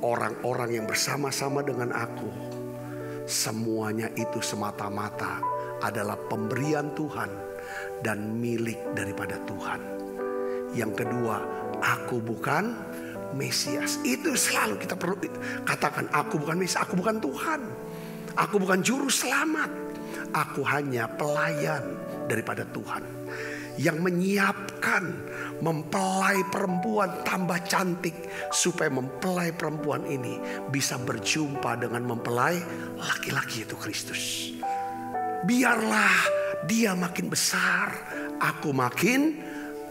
orang-orang yang bersama-sama dengan aku, semuanya itu semata-mata adalah pemberian Tuhan dan milik daripada Tuhan. Yang kedua, aku bukan Mesias. Itu selalu kita perlu katakan, aku bukan Mesias, aku bukan Tuhan, aku bukan juru selamat, aku hanya pelayan daripada Tuhan yang menyiapkan mempelai perempuan tambah cantik supaya mempelai perempuan ini bisa berjumpa dengan mempelai laki-laki, itu Kristus. Biarlah dia makin besar, aku makin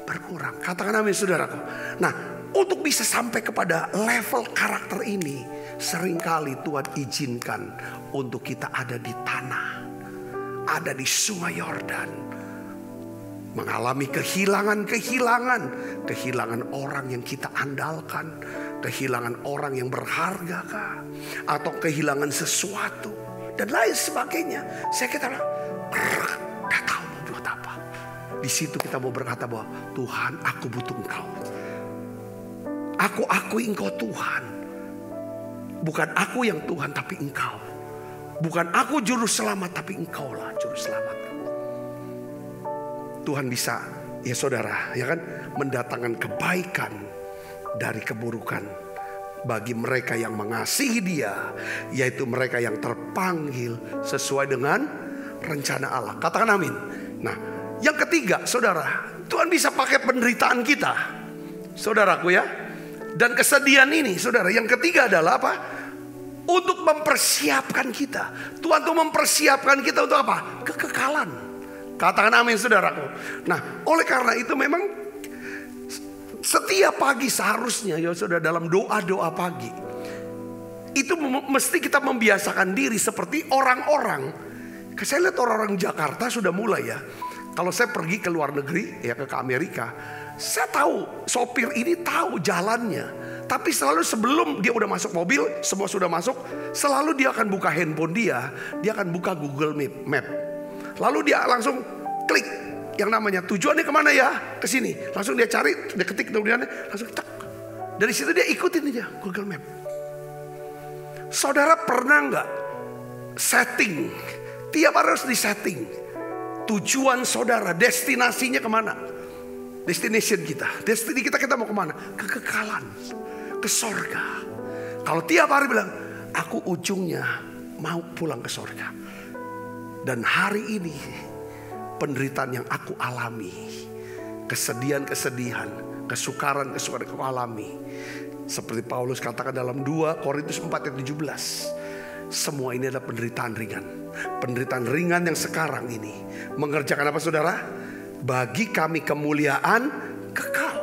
berkurang. Katakan amin saudaraku. Nah, untuk bisa sampai kepada level karakter ini, seringkali Tuhan izinkan untuk kita ada di tanah. ada di sungai Yordan, mengalami kehilangan orang yang kita andalkan, kehilangan orang yang berharga kah, atau kehilangan sesuatu dan lain sebagainya. Saya kata, gak tahu mau buat apa. Di situ kita mau berkata bahwa Tuhan, aku butuh Engkau. Aku akui Engkau Tuhan. Bukan aku yang Tuhan, tapi Engkau. Bukan aku juru selamat, tapi Engkaulah juru selamat. Tuhan bisa, ya saudara, ya kan, mendatangkan kebaikan dari keburukan bagi mereka yang mengasihi Dia, yaitu mereka yang terpanggil sesuai dengan rencana Allah. Katakan amin. Nah, yang ketiga, saudara, Tuhan bisa pakai penderitaan kita, saudaraku ya, dan kesedihan ini, saudara. Yang ketiga adalah apa? Untuk mempersiapkan kita. Tuhan tuh mempersiapkan kita untuk apa? Kekekalan. Katakan amin, saudaraku. Nah, oleh karena itu memang setiap pagi seharusnya ya saudara, dalam doa-doa pagi itu mesti kita membiasakan diri seperti orang-orang. Saya lihat orang-orang Jakarta sudah mulai ya. Kalau saya pergi ke luar negeri ya, ke Amerika, saya tahu sopir ini tahu jalannya. Tapi selalu sebelum dia udah masuk mobil, semua sudah masuk, selalu dia akan buka handphone dia akan buka Google Map. Lalu dia langsung klik yang namanya tujuannya kemana ya, ke sini. Langsung dia cari, dia ketik kemudian langsung tak. Dari situ dia ikutin aja Google Map. Saudara pernah nggak setting? Tiap hari harus disetting. Tujuan saudara, destinasinya kemana? Destination kita, destiny kita mau kemana? Kekekalan, ke sorga. Kalau tiap hari bilang, aku ujungnya mau pulang ke sorga. Dan hari ini penderitaan yang aku alami, kesedihan, kesukaran aku alami. Seperti Paulus katakan dalam 2 Korintus 4 ayat 17. Semua ini adalah penderitaan ringan. Penderitaan ringan yang sekarang ini mengerjakan apa saudara? Bagi kami kemuliaan kekal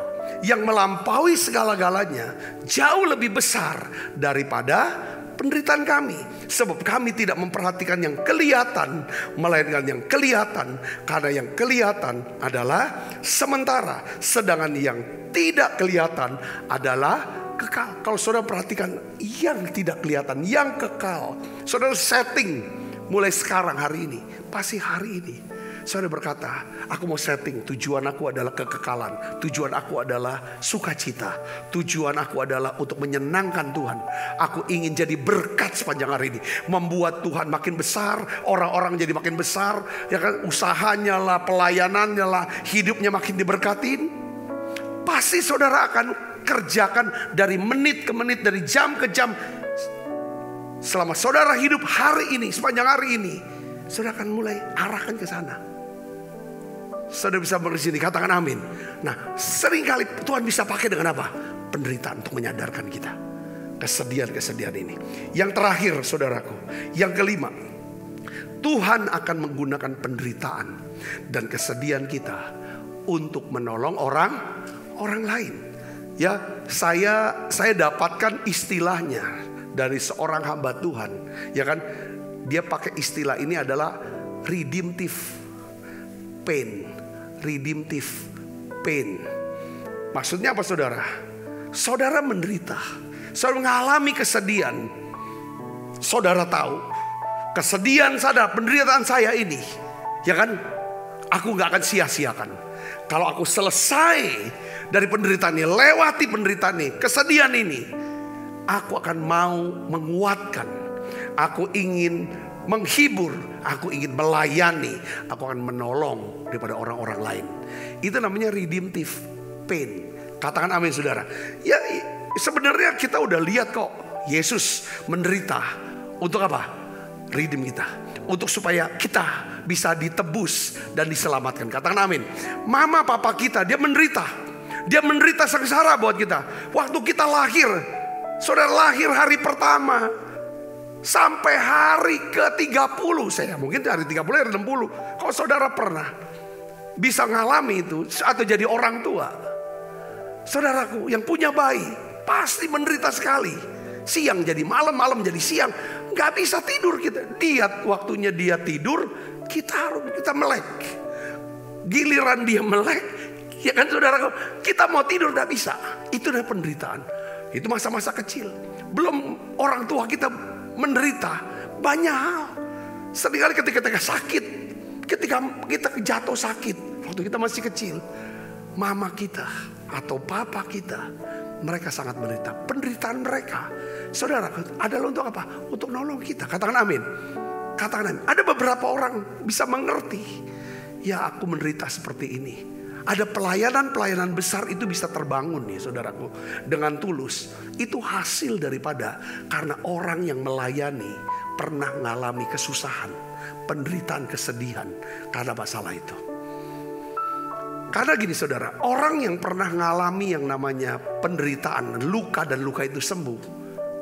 yang melampaui segala-galanya, jauh lebih besar daripada penderitaan kami. Sebab kami tidak memperhatikan yang kelihatan, melainkan yang kelihatan. Karena yang kelihatan adalah sementara, sedangkan yang tidak kelihatan adalah kekal. Kalau saudara perhatikan yang tidak kelihatan, yang kekal, saudara setting mulai sekarang hari ini, pasti hari ini saudara berkata, aku mau setting, tujuan aku adalah kekekalan, tujuan aku adalah sukacita, tujuan aku adalah untuk menyenangkan Tuhan. Aku ingin jadi berkat sepanjang hari ini, membuat Tuhan makin besar, orang-orang jadi makin besar, ya kan, usahanya lah, pelayanannya lah, hidupnya makin diberkatin. Pasti saudara akan kerjakan dari menit ke menit, dari jam ke jam. Selama saudara hidup hari ini, sepanjang hari ini, saudara akan mulai arahkan ke sana. Saudara bisa bersini, katakan amin. Nah, seringkali Tuhan bisa pakai dengan apa? Penderitaan untuk menyadarkan kita. Kesedihan-kesedihan ini. Yang terakhir saudaraku, yang kelima, Tuhan akan menggunakan penderitaan dan kesedihan kita untuk menolong orang lain. Ya, saya dapatkan istilahnya dari seorang hamba Tuhan. Ya kan, dia pakai istilah ini adalah redemptive pain. Redemptive pain. Maksudnya apa saudara? Saudara menderita, saudara mengalami kesedihan. Saudara tahu kesedihan saya, penderitaan saya ini, ya kan, aku gak akan sia-siakan. Kalau aku selesai dari penderitaan ini, lewati penderitaan ini, kesedihan ini, aku akan mau menguatkan. Aku ingin menghibur, aku ingin melayani, aku akan menolong daripada orang-orang lain. Itu namanya redemptive pain. Katakan amin saudara. Ya sebenarnya kita udah lihat kok, Yesus menderita untuk apa? Redeem kita, untuk supaya kita bisa ditebus dan diselamatkan. Katakan amin. Mama papa kita, dia menderita sengsara buat kita. Waktu kita lahir, saudara lahir hari pertama sampai hari ke-30, saya mungkin hari 30 hari 60. Kalau saudara pernah bisa ngalami itu atau jadi orang tua, saudaraku yang punya bayi pasti menderita sekali. Siang jadi malam, malam jadi siang, nggak bisa tidur kita. Waktunya dia tidur, kita melek. Giliran dia melek, ya kan saudara, kita mau tidur gak bisa. Itu adalah penderitaan. Itu masa-masa kecil. Belum orang tua kita menderita banyak hal. Seringkali ketika kita sakit, ketika kita jatuh sakit, waktu kita masih kecil, mama kita atau papa kita, mereka sangat menderita. Penderitaan mereka, saudara, adalah untuk apa? Untuk nolong kita. Katakan amin. Katakan amin. Ada beberapa orang bisa mengerti, ya aku menderita seperti ini. Ada pelayanan-pelayanan besar itu bisa terbangun nih saudaraku, dengan tulus. Itu hasil daripada karena orang yang melayani pernah mengalami kesusahan, penderitaan, kesedihan karena masalah itu. Karena gini saudara, orang yang pernah mengalami yang namanya penderitaan, luka, dan luka itu sembuh,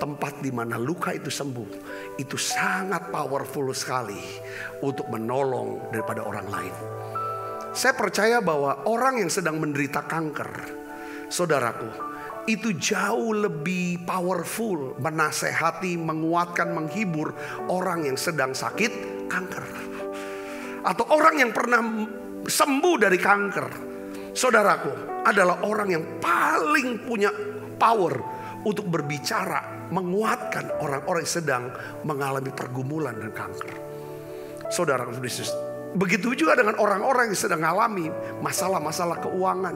tempat di mana luka itu sembuh, itu sangat powerful sekali untuk menolong daripada orang lain. Saya percaya bahwa orang yang sedang menderita kanker, saudaraku, itu jauh lebih powerful menasehati, menguatkan, menghibur orang yang sedang sakit kanker. Atau orang yang pernah sembuh dari kanker, saudaraku, adalah orang yang paling punya power untuk berbicara, menguatkan orang-orang yang sedang mengalami pergumulan dan kanker. Saudara Yesus, begitu juga dengan orang-orang yang sedang mengalami masalah-masalah keuangan.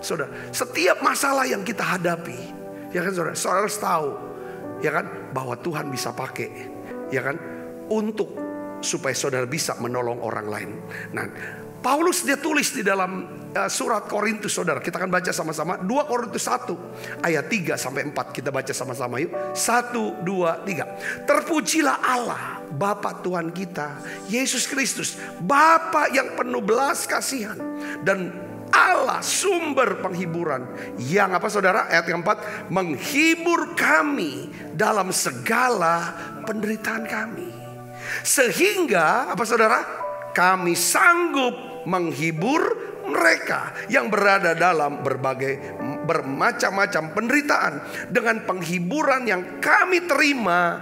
Saudara, setiap masalah yang kita hadapi, ya kan saudara, saudara harus tahu, ya kan, bahwa Tuhan bisa pakai, ya kan, untuk supaya saudara bisa menolong orang lain. Nah, Paulus dia tulis di dalam surat Korintus, saudara. Kita akan baca sama-sama 2 Korintus 1 ayat 3 sampai 4. Kita baca sama-sama yuk. 1, 2, 3. Terpujilah Allah, Bapa Tuhan kita Yesus Kristus, Bapa yang penuh belas kasihan, dan Allah sumber penghiburan, yang apa saudara? Ayat yang 4, menghibur kami dalam segala penderitaan kami, sehingga apa saudara? Kami sanggup menghibur mereka yang berada dalam bermacam-macam penderitaan dengan penghiburan yang kami terima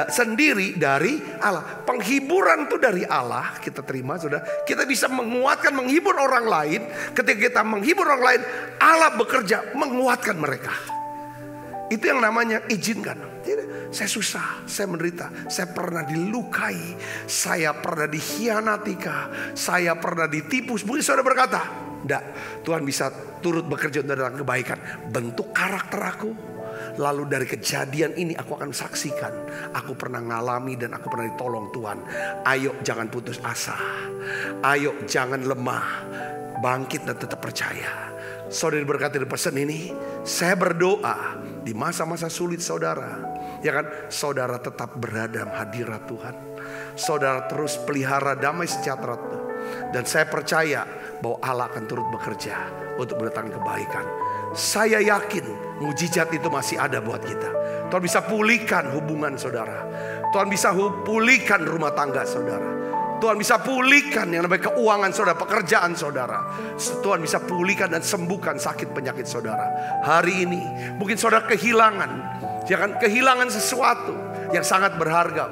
sendiri dari Allah. Penghiburan itu dari Allah kita terima, saudara. Kita bisa menguatkan, menghibur orang lain. Ketika kita menghibur orang lain, Allah bekerja menguatkan mereka. Itu yang namanya izinkan. Saya susah, saya menderita, saya pernah dilukai, saya pernah dikhianati, saya pernah ditipu. Mungkin saudara berkata, enggak, Tuhan bisa turut bekerja untuk dalam kebaikan, bentuk karakter aku. Lalu dari kejadian ini aku akan saksikan, aku pernah ngalami dan aku pernah ditolong Tuhan. Ayo jangan putus asa, ayo jangan lemah, bangkit dan tetap percaya. Saudara berkata di pesan ini, saya berdoa di masa-masa sulit saudara, ya kan, saudara tetap berada dalam hadirat Tuhan. Saudara terus pelihara damai sejahtera Tuhan. Dan saya percaya bahwa Allah akan turut bekerja untuk mendatangkan kebaikan. Saya yakin mujizat itu masih ada buat kita. Tuhan bisa pulihkan hubungan saudara, Tuhan bisa pulihkan rumah tangga saudara, Tuhan bisa pulihkan yang namanya keuangan saudara, pekerjaan saudara. Tuhan bisa pulihkan dan sembuhkan sakit penyakit saudara. Hari ini mungkin saudara kehilangan, ya kan, kehilangan sesuatu yang sangat berharga.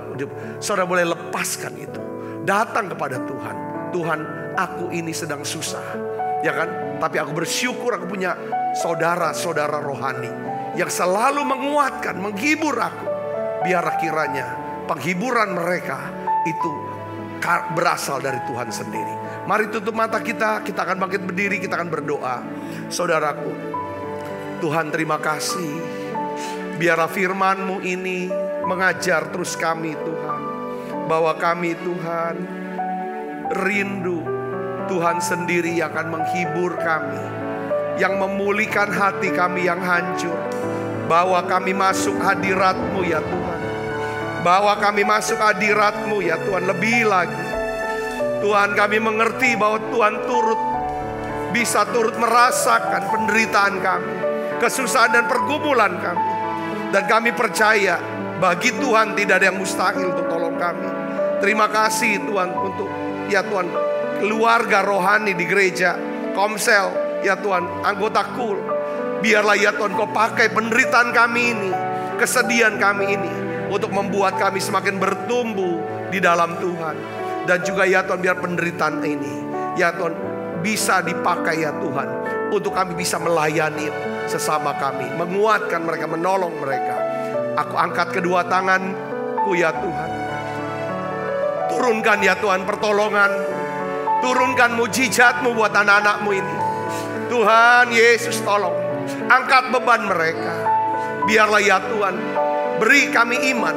Saudara boleh lepaskan itu, datang kepada Tuhan. Tuhan, aku ini sedang susah, ya kan, tapi aku bersyukur aku punya saudara-saudara rohani yang selalu menguatkan, menghibur aku. Biar kiranya penghiburan mereka itu berasal dari Tuhan sendiri. Mari tutup mata kita akan bangkit berdiri, kita akan berdoa. Saudaraku, Tuhan terima kasih. Biarlah firman-Mu ini mengajar terus kami Tuhan, bahwa kami Tuhan rindu Tuhan sendiri yang akan menghibur kami, yang memulihkan hati kami yang hancur. Bahwa kami masuk hadirat-Mu ya Tuhan, bahwa kami masuk hadirat-Mu ya Tuhan. Lebih lagi Tuhan, kami mengerti bahwa Tuhan bisa turut merasakan penderitaan kami, kesusahan dan pergumulan kami. Dan kami percaya bagi Tuhan tidak ada yang mustahil untuk tolong kami. Terima kasih Tuhan untuk ya Tuhan keluarga rohani di gereja Komsel, ya Tuhan, anggota KUL. Biarlah ya Tuhan Kau pakai penderitaan kami ini, kesedihan kami ini, untuk membuat kami semakin bertumbuh di dalam Tuhan. Dan juga ya Tuhan, biar penderitaan ini ya Tuhan bisa dipakai ya Tuhan, untuk kami bisa melayani sesama kami, menguatkan mereka, menolong mereka. Aku angkat kedua tanganku ya Tuhan. Turunkan ya Tuhan pertolongan, turunkan mujizat-Mu buat anak-anak-Mu ini. Tuhan Yesus, tolong angkat beban mereka. Biarlah ya Tuhan, beri kami iman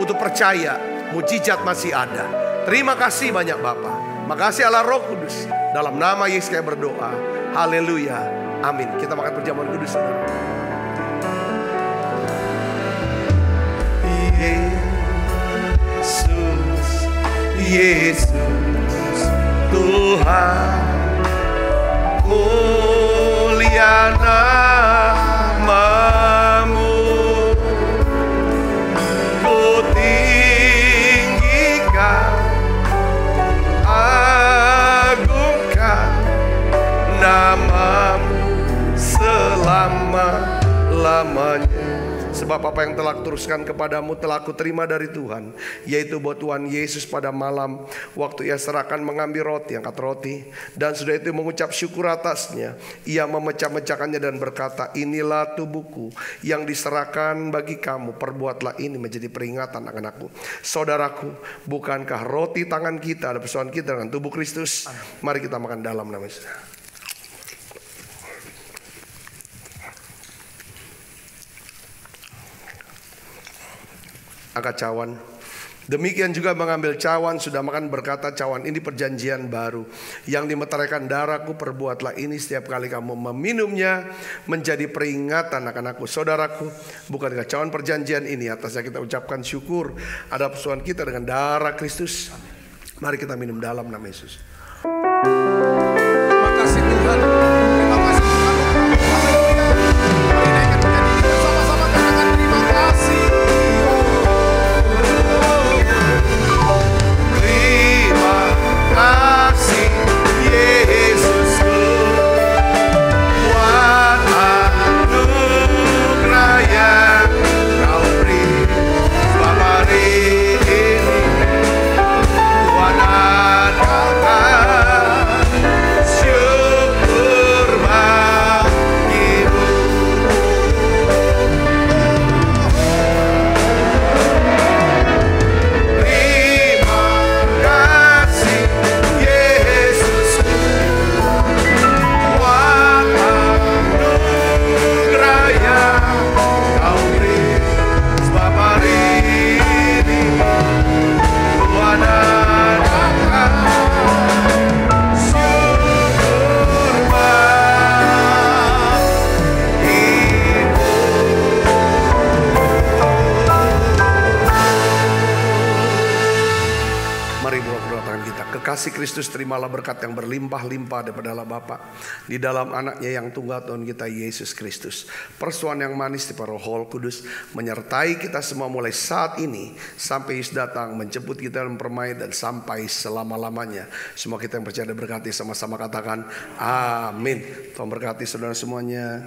untuk percaya mujizat masih ada. Terima kasih banyak Bapa. Makasih Allah Roh Kudus. Dalam nama Yesus kami berdoa. Haleluya. Amin. Kita makan perjamuan kudus, saudara. Yesus, Yesus, Tuhan, mulia nama-Mu, Ku tinggikan, agungkan nama-Mu selama-lamanya. Sebab apa yang telah kuteruskan kepadamu telah kuterima dari Tuhan, yaitu bahwa Tuhan Yesus pada malam waktu Ia serahkan mengambil roti, angkat roti, dan sudah itu mengucap syukur atasnya, Ia memecah-mecahkannya dan berkata, inilah tubuhku yang diserahkan bagi kamu, perbuatlah ini menjadi peringatan akan aku. Saudaraku, bukankah roti tangan kita ada persoalan kita dengan tubuh Kristus? Mari kita makan dalam nama Yesus. Angkat cawan. Demikian juga mengambil cawan, sudah makan berkata, cawan ini perjanjian baru yang dimeteraikan darahku, perbuatlah ini setiap kali kamu meminumnya menjadi peringatan akan aku. Saudaraku, bukankah cawan perjanjian ini atasnya kita ucapkan syukur ada persoalan kita dengan darah Kristus? Mari kita minum dalam nama Yesus. Terima kasih Tuhan. Terima kasih Tuhan. Haleluya. Mari naikkan menyanyi kita sama-sama, katakan terima kasih. Kasih Yesusku, buat anugerah yang Kau beri. Sebab hari ini Tuhan adakan syukur bagimu. Terima kasih Yesusku, buat anugerah yang Kau beri. Sebab hari ini Tuhan adakan syukur bagimu. Mari buka tangan kita. Kekasih Kristus, terimalah berkat yang berlimpah-limpah daripada Allah Bapa di dalam anaknya yang tunggal Tuhan kita Yesus Kristus. Persuan yang manis di Roh Kudus menyertai kita semua mulai saat ini sampai Yesus datang menjemput kita dalam permai dan sampai selama-lamanya. Semua kita yang percaya dan berkati sama-sama katakan amin. Tuhan berkati saudara semuanya.